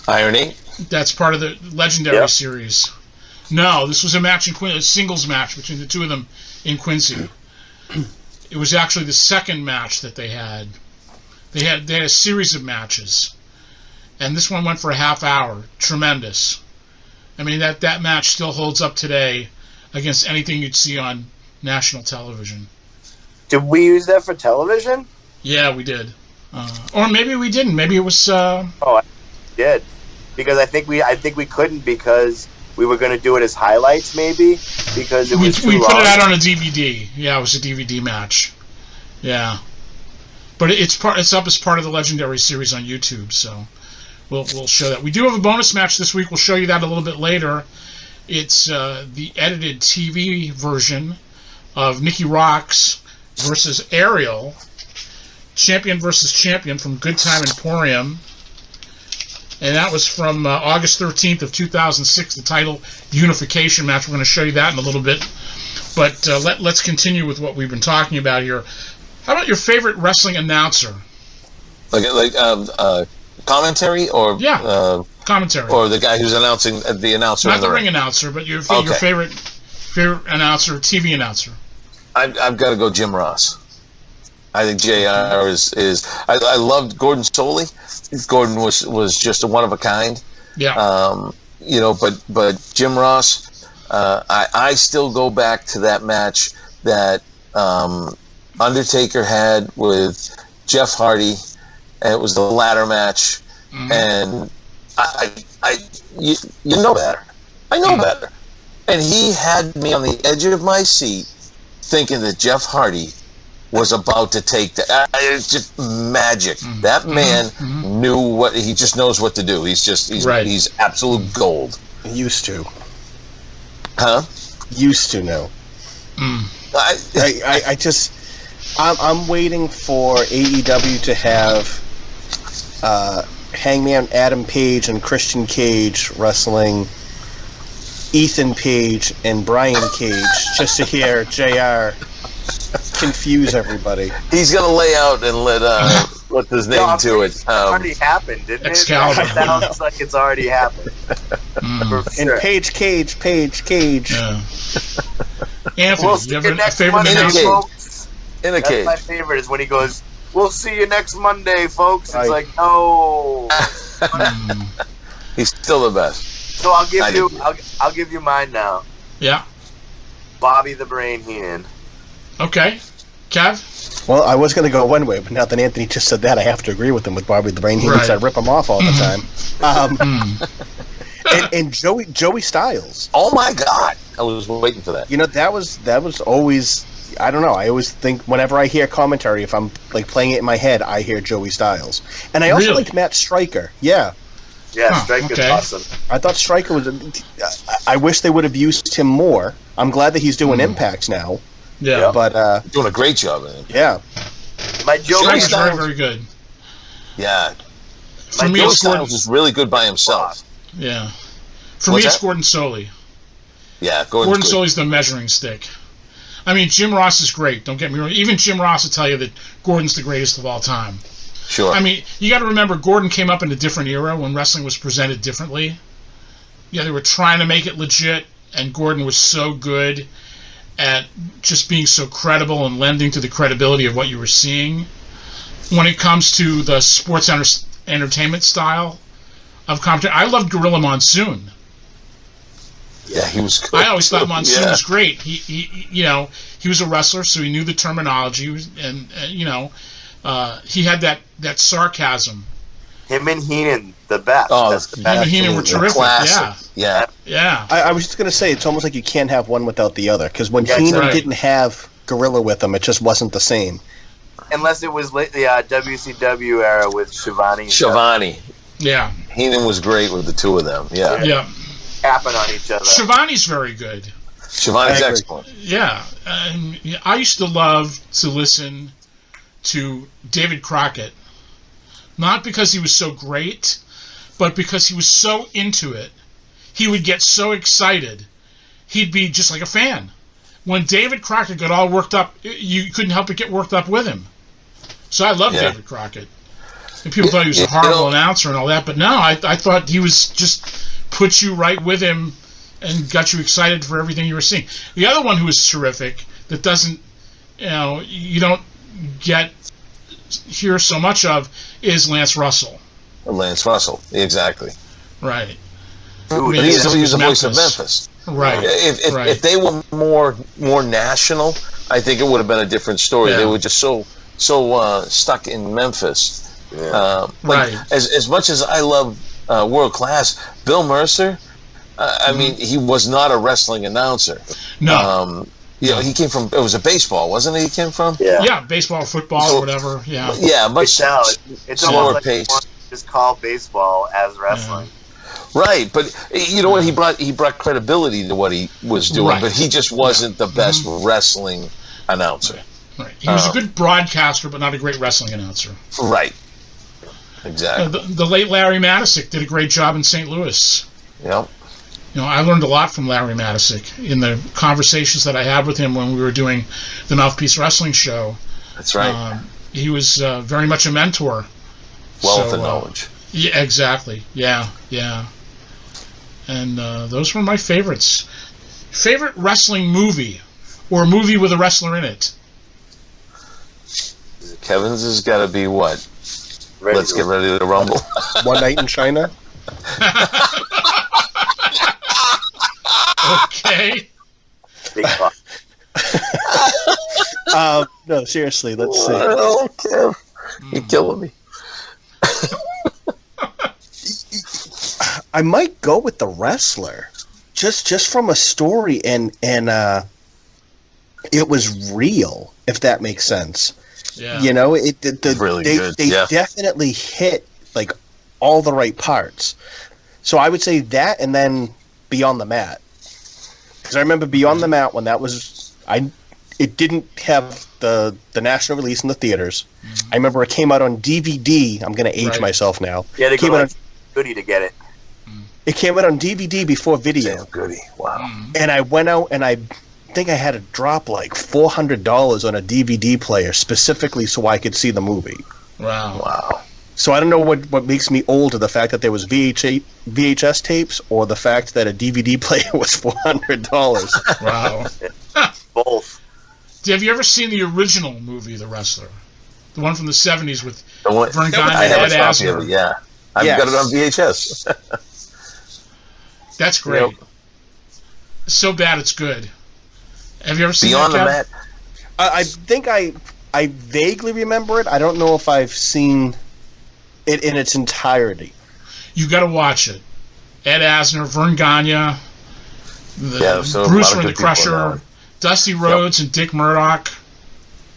Iron 8? That's part of the Legendary Series. No, this was a match in Quincy, a singles match between the two of them in Quincy. It was actually the second match that they had. They had a series of matches, and this one went for a half hour. Tremendous. I mean, that match still holds up today against anything you'd see on national television. Did we use that for television? Yeah, we did. Or maybe we didn't. Maybe it was. Oh, I did, because I think we couldn't because we were going to do it as highlights, maybe because it was we too put long. it out on a DVD. Yeah, it was a DVD match. Yeah, but it's up as part of the Legendary Series on YouTube, so we'll show that. We do have a bonus match this week. We'll show you that a little bit later. It's the edited TV version of Nikki RRoxx versus Ariel, champion versus champion from Good Time Emporium. And that was from August 13th of 2006, the title Unification match. We're going to show you that in a little bit. But let's continue with what we've been talking about here. How about your favorite wrestling announcer? Like commentary or commentary, or the guy who's announcing the announcer. Not the ring announcer, but your favorite announcer, TV announcer. I've got to go Jim Ross. I think JR is I loved Gordon Soley. Gordon was just a one of a kind. Yeah. But Jim Ross, I still go back to that match that Undertaker had with Jeff Hardy, and it was the ladder match. And you know better. I know better. And he had me on the edge of my seat thinking that Jeff Hardy was about to take that. It's just magic. That man knew what he just knows what to do. He's absolute gold. Used to. Huh? Used to know. I'm waiting for AEW to have Hangman Adam Page and Christian Cage wrestling Ethan Page and Brian Cage just to hear JR confuse everybody. He's gonna lay out and let what's his name to it. It already happened, didn't Excalibur. it? Sounds like it's already happened. And Page Cage. Yeah. Anthony, We'll you see have you a next favorite Monday, announcer? folks. In a That's cage. my favorite is when he goes, "We'll see you next Monday, folks." It's Right. like, no. He's still the best. So I'll give you mine now. Yeah. Bobby the Brain Heenan. Okay. Kev? Well, I was going to go one way, but now that Anthony just said that, I have to agree with him with Bobby the Brain. He Right. thinks I rip him off all the time. And Joey Styles. Oh my God! I was waiting for that. You know, that was always, I don't know, I always think whenever I hear commentary, if I'm like playing it in my head, I hear Joey Styles. And I also Really? liked Matt Stryker. Yeah. Yeah, Huh, Striker's okay. awesome. I thought Stryker was, I wish they would have used him more. I'm glad that he's doing Impacts now. Yeah. But, Doing a great job in it. yeah. My Joey Striker's very, Styles. very good. Yeah. For me, Joey it's Gordon. Styles is really good by himself. Yeah. For What's me, it's that? Gordon Soley. Yeah, Gordon Gordon's good. Soley's the measuring stick. I mean, Jim Ross is great. Don't get me wrong. Even Jim Ross will tell you that Gordon's the greatest of all time. Sure. I mean, you got to remember, Gordon came up in a different era when wrestling was presented differently. Yeah, they were trying to make it legit, and Gordon was so good at just being so credible and lending to the credibility of what you were seeing. When it comes to the sports entertainment style of commentary, I loved Gorilla Monsoon. Yeah, he was good. I always thought Monsoon Yeah. was great. He he was a wrestler, so he knew the terminology, and he had that sarcasm. Him and Heenan, the best. Oh, That's the Him best. and Heenan were Absolutely. terrific. Classic. Yeah. Yeah. I was just going to say, it's almost like you can't have one without the other. Because when Yeah, Heenan right. didn't have Gorilla with him, it just wasn't the same. Unless it was the WCW era with Shivani. Shivani. Yeah. Heenan was great with the two of them. Yeah. Yeah. Tapping on each other. Shivani's very good. Shivani's I agree. excellent. Yeah. And I used to love to listen to David Crockett, not because he was so great, but because he was so into it. He would get so excited. He'd be just like a fan. When David Crockett got all worked up, you couldn't help but get worked up with him. So I love Yeah. David Crockett. And people thought he was a horrible announcer and all that, but no, I thought he was just put you right with him and got you excited for everything you were seeing. The other one who was terrific that doesn't, you don't hear so much of is Lance Russell. Lance Russell. Exactly. Right. Ooh, I mean, He's this the was voice of Memphis. Right. If they were more national, I think it would have been a different story. Yeah. They were just so stuck in Memphis. Yeah. Right. As much as I love world class, Bill Mercer. I mean, he was not a wrestling announcer. No. He came from. It was a baseball, wasn't it? He came from. Yeah, baseball, football, or whatever. Yeah. Yeah, much It's slower almost like pace. you want to just call baseball as wrestling. Right, but you know what? He brought credibility to what he was doing, Right. but he just wasn't the best wrestling announcer. Right. He was a good broadcaster, but not a great wrestling announcer. Right. Exactly. The late Larry Matisic did a great job in St. Louis. Yep. I learned a lot from Larry Matisic in the conversations that I had with him when we were doing the Mouthpiece Wrestling show. That's right. He was very much a mentor. Wealth of knowledge. Yeah, exactly. Yeah. And those were my favorites. Favorite wrestling movie, or a movie with a wrestler in it? Kevin's has got to be what? Ready Let's get ready to rumble. One Night in China. Okay. Big fuck. No, seriously, let's see. Oh, Kev. You're killing me. I might go with The Wrestler, just from a story, and it was real, if that makes sense. Yeah. Really they good, they yeah. definitely hit like all the right parts. So I would say that, and then Beyond the Mat, because I remember Beyond the Mat when that was, I it didn't have the national release in the theaters. I remember it came out on DVD. I'm going to age myself now. Yeah, they came go out on Goody to get it. It came out on DVD before video. Damn goody. Wow. And I went out and I think I had to drop like $400 on a DVD player specifically so I could see the movie. Wow. So I don't know what makes me older, the fact that there was VHS tapes or the fact that a DVD player was $400. Wow. Both. Have you ever seen the original movie, The Wrestler? The one from the 70s with Vern Gagne I and have Ed a copy of Asner. it, yeah. I've got it on VHS. That's great. Yep. So bad it's good. Have you ever seen Beyond the that, Mat? I think I vaguely remember it. I don't know if I've seen it in its entirety. You got to watch it. Ed Asner, Vern Gagne, Bruce and the Crusher, Dusty Rhodes and Dick Murdoch,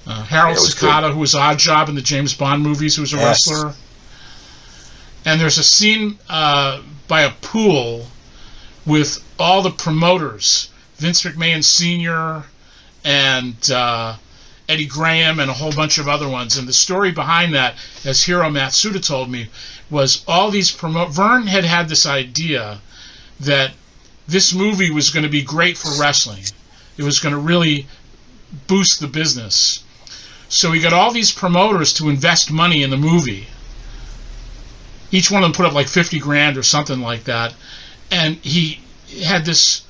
Harold Sakata, who was Oddjob in the James Bond movies, who was a wrestler. And there's a scene by a pool with all the promoters, Vince McMahon Sr. and Eddie Graham and a whole bunch of other ones. And the story behind that, as Hiro Matsuda told me, was all these Vern had this idea that this movie was going to be great for wrestling. It was going to really boost the business. So he got all these promoters to invest money in the movie. Each one of them put up like $50,000 or something like that. And he had this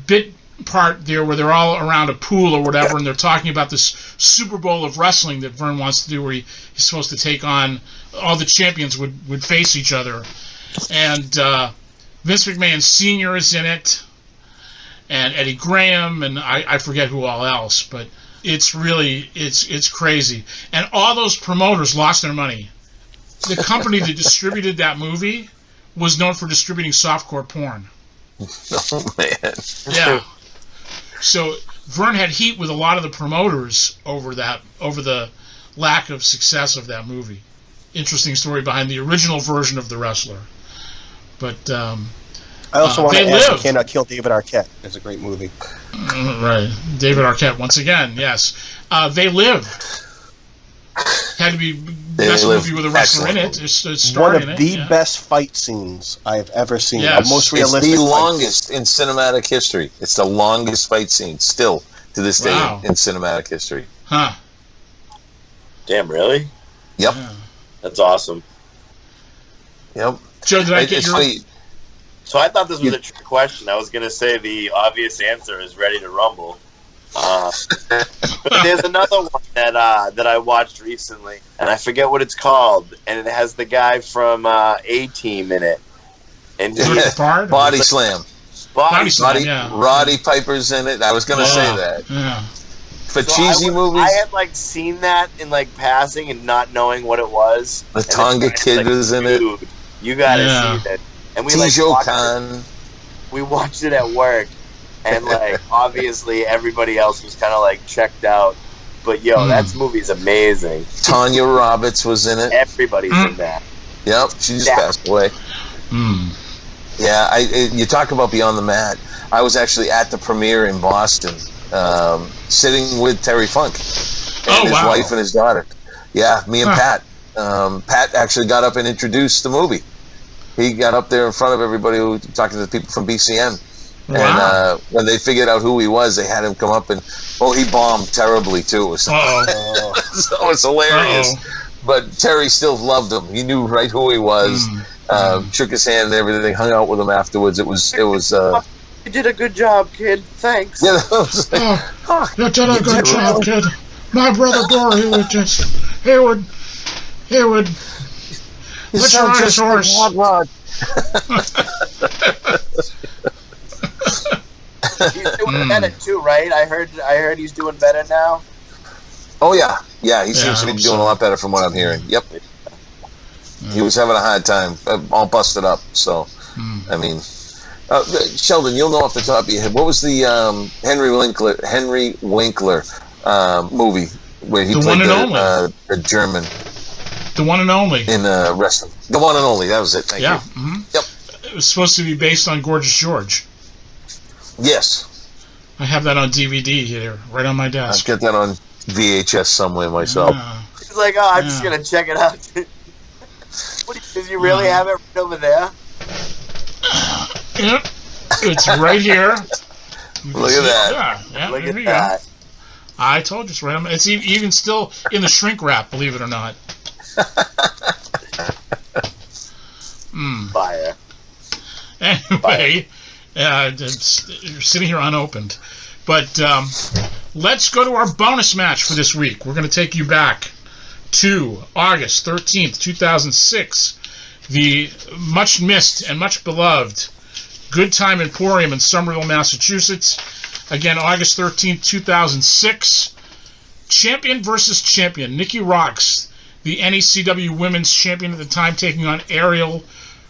bit part there where they're all around a pool or whatever, and they're talking about this Super Bowl of wrestling that Vern wants to do, where he's supposed to take on all the champions would face each other. And Vince McMahon Sr. is in it, and Eddie Graham, and I forget who all else, but it's really, it's crazy. And all those promoters lost their money. The company that distributed that movie was known for distributing softcore porn. Oh, man. Yeah. So Vern had heat with a lot of the promoters over the lack of success of that movie. Interesting story behind the original version of The Wrestler. But I also want to add live. You Cannot Kill David Arquette. It's a great movie. Right. David Arquette, once again, yes. They Live. Had to be best movie with a wrestler in it. It's one of the best fight scenes I have ever seen. Yes. The most realistic. It's the longest in cinematic history. It's the longest fight scene still to this day in cinematic history. Huh. Damn, really? Yep. Yeah. That's awesome. Yep. Joe, did I get your... So I thought this was a trick question. I was going to say the obvious answer is Ready to Rumble. But there's another one that I watched recently, and I forget what it's called, and it has the guy from A-Team in it. And Body Slam. Body Slam, yeah. Roddy Piper's in it. I was going to say that. Yeah. For cheesy movies. I had seen that in passing and not knowing what it was. The Tonga Kid was in it. You gotta see that. And we we watched it at work, and obviously everybody else was kind of checked out. But that movie's amazing. Tanya Roberts was in it. Everybody's in that. Yep, she just passed away. Yeah, you talk about Beyond the Mat. I was actually at the premiere in Boston, sitting with Terry Funk and his wife and his daughter. Yeah, me and Pat. Pat actually got up and introduced the movie. He got up there in front of everybody, talking to the people from BCN. Wow. And when they figured out who he was, they had him come up and, he bombed terribly too. So it's hilarious. But Terry still loved him. He knew right who he was. Shook his hand and everything. Hung out with him afterwards. It was. You did a good job, kid. Thanks. Yeah, you did a good job, kid. My brother Dory would Let's ride his horse. He's doing better too, right? I heard he's doing better now. Oh yeah. He seems to be doing a lot better from what I'm hearing. Yep. He was having a hard time, all busted up. So, I mean, Sheldon, you'll know off the top of your head, what was the Henry Winkler movie where he played the German? The one and only. In wrestling. The one and only. That was it. Thank you. Mm-hmm. Yep. It was supposed to be based on Gorgeous George. Yes. I have that on DVD here, right on my desk. I've got that on VHS somewhere myself. Yeah. He's like, oh, I'm just gonna check it out. Did you really have it right over there? Yep, it's right here. Look at that. Yeah, Look there at you that. go. I told you it's right on. It's even still in the shrink wrap, believe it or not. Fire. Anyway, you're sitting here unopened. But let's go to our bonus match for this week. We're going to take you back to August 13th, 2006. The much missed and much beloved Good Time Emporium in Somerville, Massachusetts. Again, August 13th, 2006. Champion versus champion. Nikki RRoxx, the NECW Women's Champion at the time, taking on Ariel,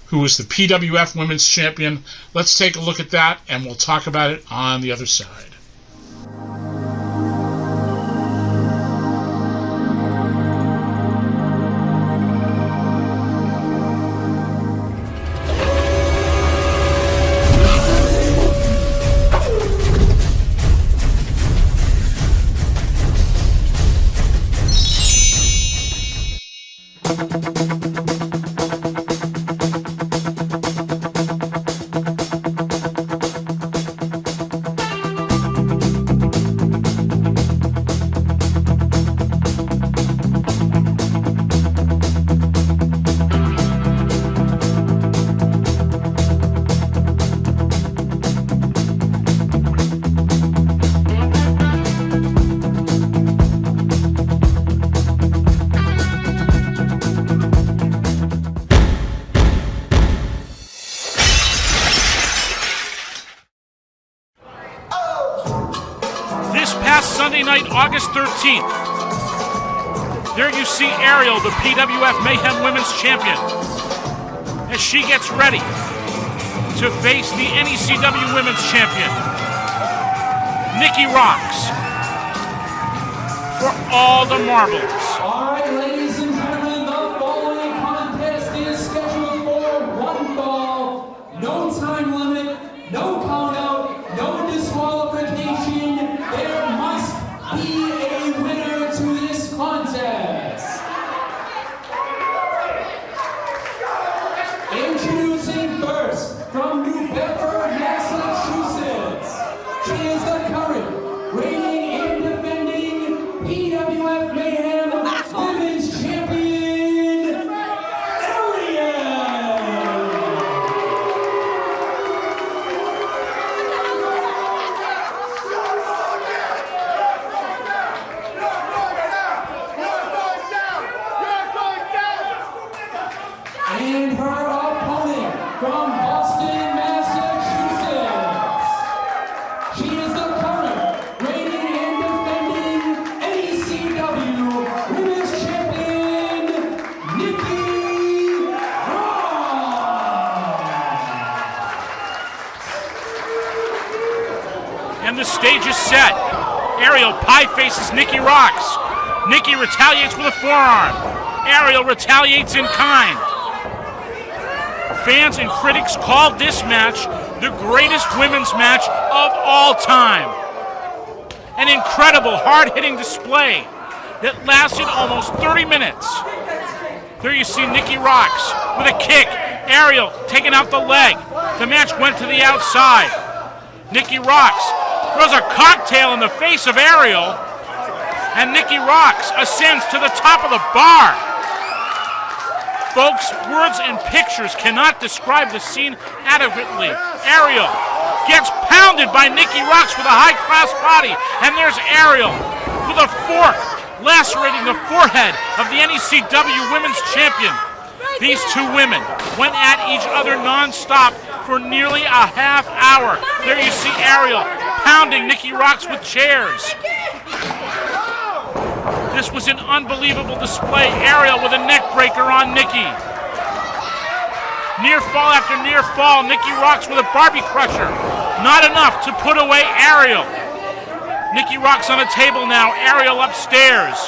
who was the PWF Women's Champion. Let's take a look at that, and we'll talk about it on the other side. August 13th. There you see Ariel, the PWF Mayhem Women's Champion, as she gets ready to face the NECW Women's Champion, Nikki RRoxx, for all the marbles. All right, ladies and gentlemen, the following contest is scheduled for one fall, no time limit, no count out, no disqualification. There must be a winner to this contest. Introducing first, from New Bedford, Massachusetts. She is the current reigning and defending PWF Mayhem Women's Champion, Ariel. And her opponent from Boston, Massachusetts. She is the current reigning and defending NECW Women's Champion, Nikki RRoxx. And the stage is set. Ariel pie faces Nikki RRoxx. Nikki retaliates with a forearm. Ariel retaliates in kind. Fans and critics called this match the greatest women's match of all time. An incredible hard-hitting display that lasted almost 30 minutes. There you see Nikki RRoxx with a kick. Ariel taking out the leg. The match went to the outside. Nikki RRoxx throws a cocktail in the face of Ariel, and Nikki RRoxx ascends to the top of the bar. Folks, words and pictures cannot describe the scene adequately. Ariel gets pounded by Nikki RRoxx with a high-class body, and there's Ariel with a fork lacerating the forehead of the NECW Women's Champion. These two women went at each other non-stop for nearly a half hour. There you see Ariel pounding Nikki RRoxx with chairs. This was an unbelievable display. Ariel with a neck breaker on Nikki. Near fall after near fall. Nikki RRoxx with a Barbie crusher. Not enough to put away Ariel. Nikki RRoxx on a table now. Ariel upstairs.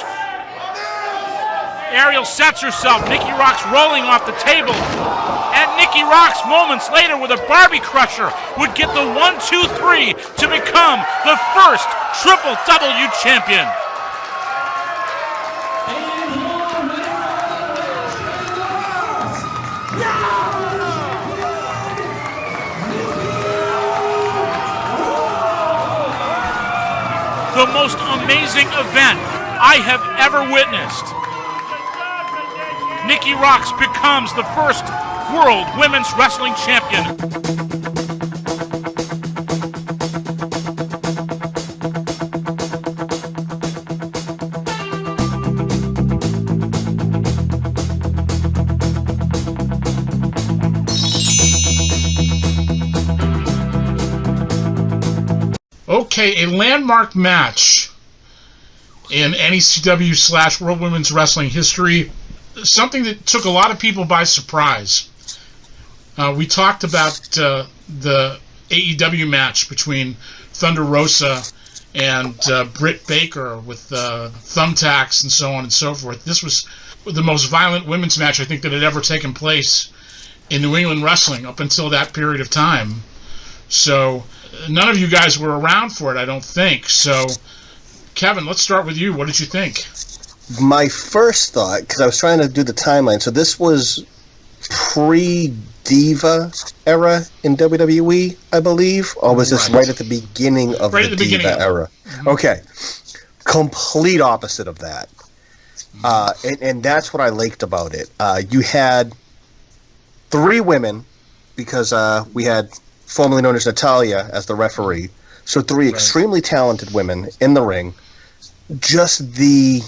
Ariel sets herself. Nikki RRoxx rolling off the table. And Nikki RRoxx moments later with a Barbie Crusher would get the 1-2-3 to become the first Triple W champion. The most amazing event I have ever witnessed. Nikki RRoxx becomes the first World Women's Wrestling Champion. Okay, a landmark match in NECW / World Women's Wrestling history. Something that took a lot of people by surprise. We talked about the AEW match between Thunder Rosa and Britt Baker with thumbtacks and so on and so forth. This was the most violent women's match I think that had ever taken place in New England wrestling up until that period of time. So none of you guys were around for it, I don't think. So, Kevin, let's start with you. What did you think? My first thought, because I was trying to do the timeline, so this was pre-Diva era in WWE, I believe? Or was this right at the beginning of the Diva era? Mm-hmm. Okay. Complete opposite of that. And that's what I liked about it. You had 3 women, because we had formerly known as Natalia as the referee. So 3 extremely talented women in the ring. Just the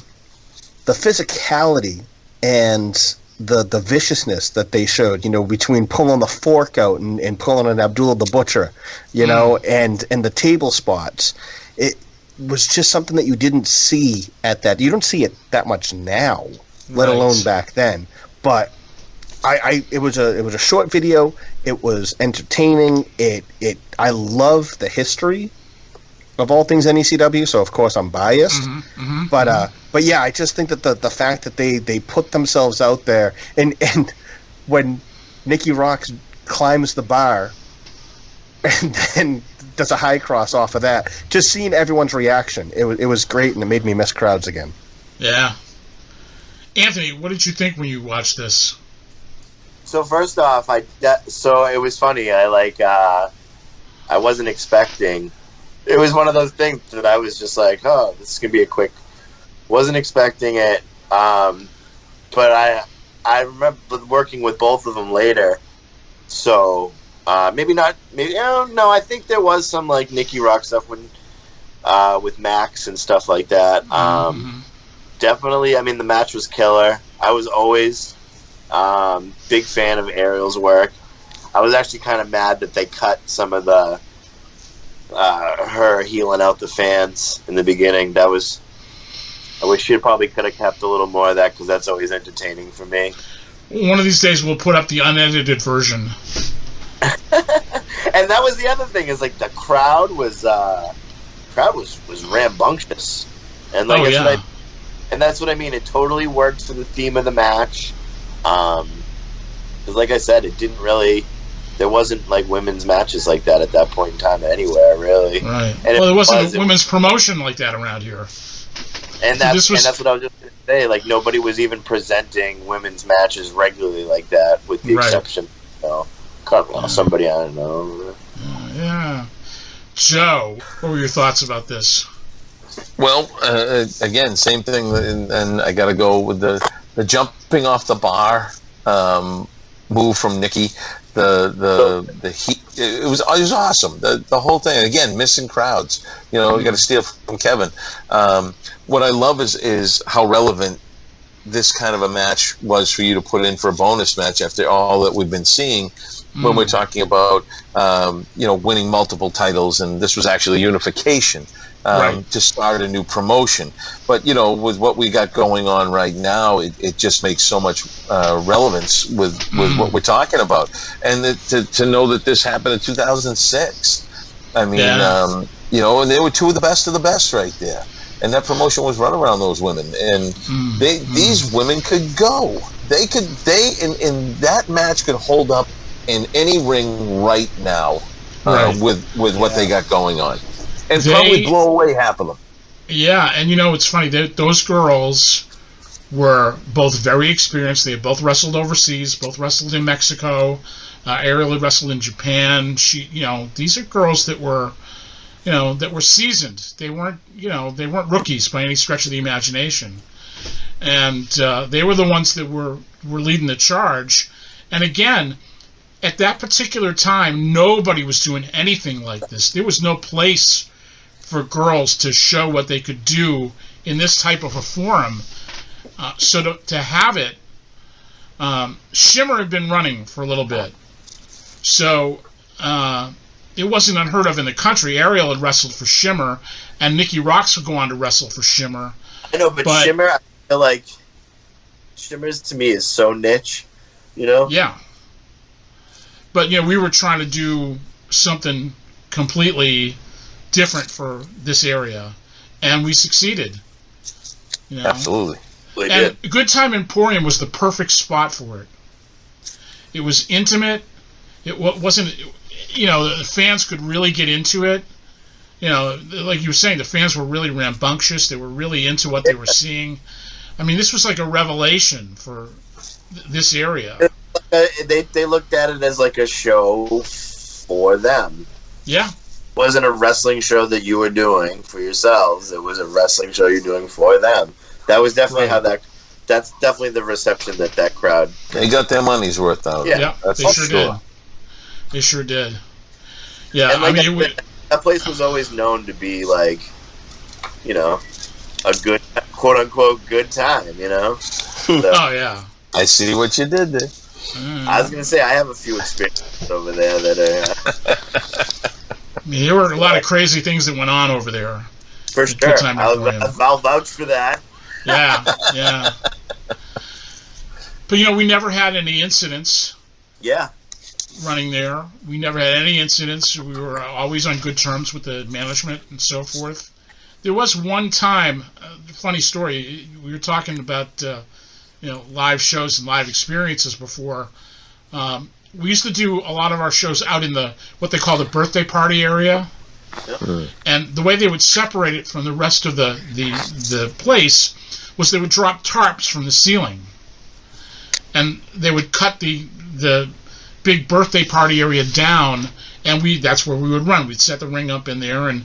physicality and the viciousness that they showed, between pulling the fork out and pulling an Abdullah the Butcher, and the table spots. It was just something that you didn't see you don't see it that much now, let alone back then. But it was a short video. It was entertaining. I love the history of all things NECW, so of course I'm biased. But yeah, I just think that the fact that they put themselves out there, and when Nikki RRoxx climbs the bar and then does a high cross off of that, just seeing everyone's reaction, it was great, and it made me miss crowds again. Yeah. Anthony, what did you think when you watched this? So first off, so it was funny. I wasn't expecting. It was one of those things that I was just like, oh, this is gonna be a quick. Wasn't expecting it, but I remember working with both of them later. So maybe not. Maybe no. I think there was some like Nikki RRoxx stuff with Max and stuff like that. Definitely. I mean, the match was killer. I was always big fan of Ariel's work. I was actually kind of mad that they cut some of the her healing out the fans in the beginning. I wish she probably could have kept a little more of that, because that's always entertaining for me. One of these days we'll put up the unedited version. And that was the other thing, is like the crowd was rambunctious, and like that's what I mean. It totally worked for the theme of the match. Because like I said, there wasn't like women's matches like that at that point in time anywhere, really. Right. And there wasn't a women's promotion like that around here. And that's what I was just going to say. Like, nobody was even presenting women's matches regularly like that, with the exception, somebody, I don't know. Yeah. Joe, what were your thoughts about this? Well, again, same thing, and I got to go with the jumping off the bar move from Nikki. The heat, it was awesome. The whole thing, again, missing crowds. You got to steal from Kevin. What I love is how relevant this kind of a match was for you to put in for a bonus match after all that we've been seeing when we're talking about winning multiple titles, and this was actually unification. To start a new promotion. But, with what we got going on right now, it just makes so much relevance with what we're talking about. And to know that this happened in 2006, I mean, and they were 2 of the best right there. And that promotion was run around those women. And these women could go. In that match could hold up in any ring right now Right. with what they got going on, and probably blow away half of them. Yeah, and it's funny, those girls were both very experienced. They had both wrestled overseas, both wrestled in Mexico. Ariel had wrestled in Japan. These are girls that were, that were seasoned. They weren't rookies by any stretch of the imagination. And they were the ones that were leading the charge. And again, at that particular time, nobody was doing anything like this. There was no place for girls to show what they could do in this type of a forum. So to have it, Shimmer had been running for a little bit. So it wasn't unheard of in the country. Ariel had wrestled for Shimmer, and Nikki RRoxx would go on to wrestle for Shimmer. I know, but Shimmer, I feel like Shimmer's to me is so niche, Yeah. But, we were trying to do something completely different for this area, and we succeeded. Absolutely. And Good Time Emporium was the perfect spot for it. It was intimate. It wasn't, the fans could really get into it. Like you were saying, the fans were really rambunctious. They were really into what they were seeing. I mean, this was like a revelation for this area. They looked at it as like a show for them. Yeah. It wasn't a wrestling show that you were doing for yourselves. It was a wrestling show you're doing for them. That was definitely that's definitely the reception that crowd. They got their money's worth out. Yeah, they sure did. They sure did. Yeah, and that place was always known to be like, a good, quote unquote, good time. So, oh yeah. I see what you did there. I was gonna say I have a few experiences over there that there were a lot of crazy things that went on over there. For sure, I'll vouch for that. Yeah. But we never had any incidents. Yeah. Running there, we never had any incidents. We were always on good terms with the management and so forth. There was one time, funny story. We were talking about live shows and live experiences before. We used to do a lot of our shows out in what they call the birthday party area. Yep. And the way they would separate it from the rest of the place was they would drop tarps from the ceiling, and they would cut the big birthday party area down, and that's where we would run. We'd set the ring up in there, and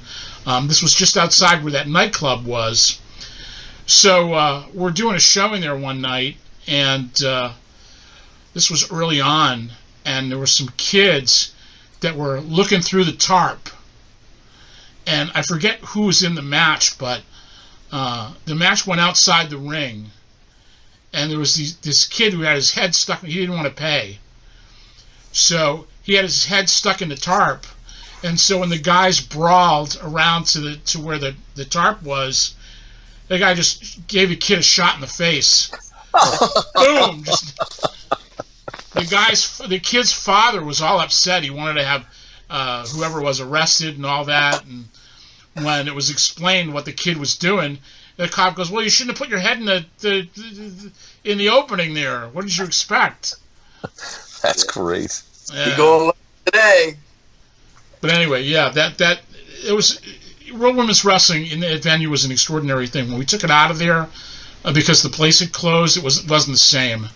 this was just outside where that nightclub was. So we're doing a show in there one night, and this was early on, and there were some kids that were looking through the tarp. And I forget who was in the match, but the match went outside the ring, and there was this kid who had his head stuck. He didn't want to pay, so he had his head stuck in the tarp. And so when the guys brawled around to where the tarp was, the guy just gave a kid a shot in the face. Boom! The kid's father was all upset. He wanted to have whoever was arrested and all that, and when it was explained what the kid was doing, the cop goes, "Well, you shouldn't have put your head in the opening there. What did you expect?" That's great. You go today. But anyway, yeah, that it was World Women's Wrestling in that venue was an extraordinary thing. When we took it out of there because the place had closed, it wasn't the same.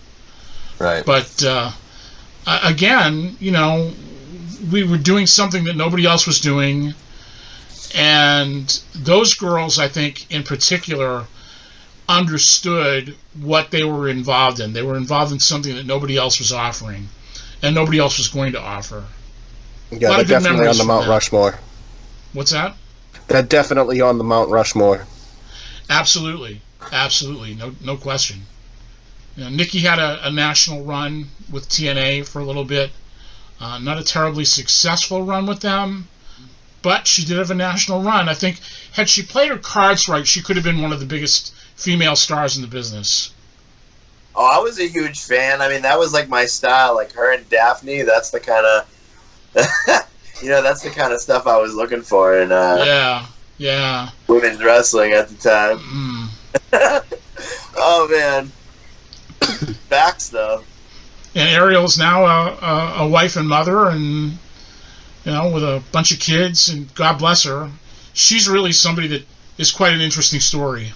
Right. But again, we were doing something that nobody else was doing. And those girls, I think, in particular, understood what they were involved in. They were involved in something that nobody else was offering, and nobody else was going to offer. Yeah, they're definitely on the Mount Rushmore. What's that? They're definitely on the Mount Rushmore. Absolutely. No question. Nikki had a national run with TNA for a little bit. Not a terribly successful run with them, but she did have a national run. I think had she played her cards right, she could have been one of the biggest female stars in the business. Oh, I was a huge fan. I mean, that was like my style. Like her and Daphne, that's the kind of, that's the kind of stuff I was looking for in yeah, women's wrestling at the time. Oh man, backs though. And Ariel is now a wife and mother, and with a bunch of kids, and God bless her. She's really somebody that is quite an interesting story.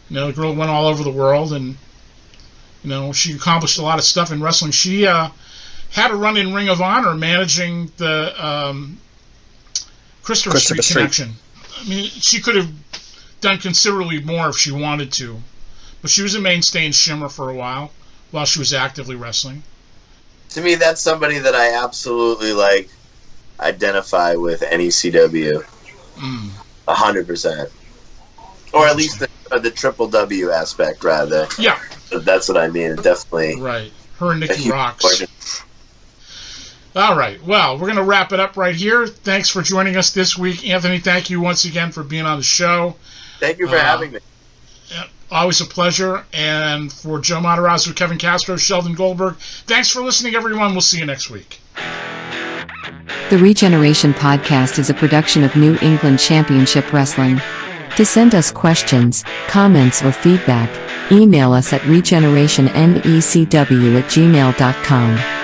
The girl went all over the world, and she accomplished a lot of stuff in wrestling. She had a run in Ring of Honor managing the Christopher Street connection. I mean, she could have done considerably more if she wanted to, but she was a mainstay in Shimmer for a while she was actively wrestling. To me, that's somebody that I absolutely identify with NECW. 100%. Or at least the triple W aspect, rather. Yeah. That's what I mean. Definitely. Right. Her and Nikki RRoxx. All right. Well, we're going to wrap it up right here. Thanks for joining us this week. Anthony, thank you once again for being on the show. Thank you for having me. Always a pleasure. And for Joe Matarazzo, Kevin Castro, Sheldon Goldberg, thanks for listening, everyone. We'll see you next week. The Regeneration Podcast is a production of New England Championship Wrestling. To send us questions, comments, or feedback, email us at regenerationnecw@gmail.com.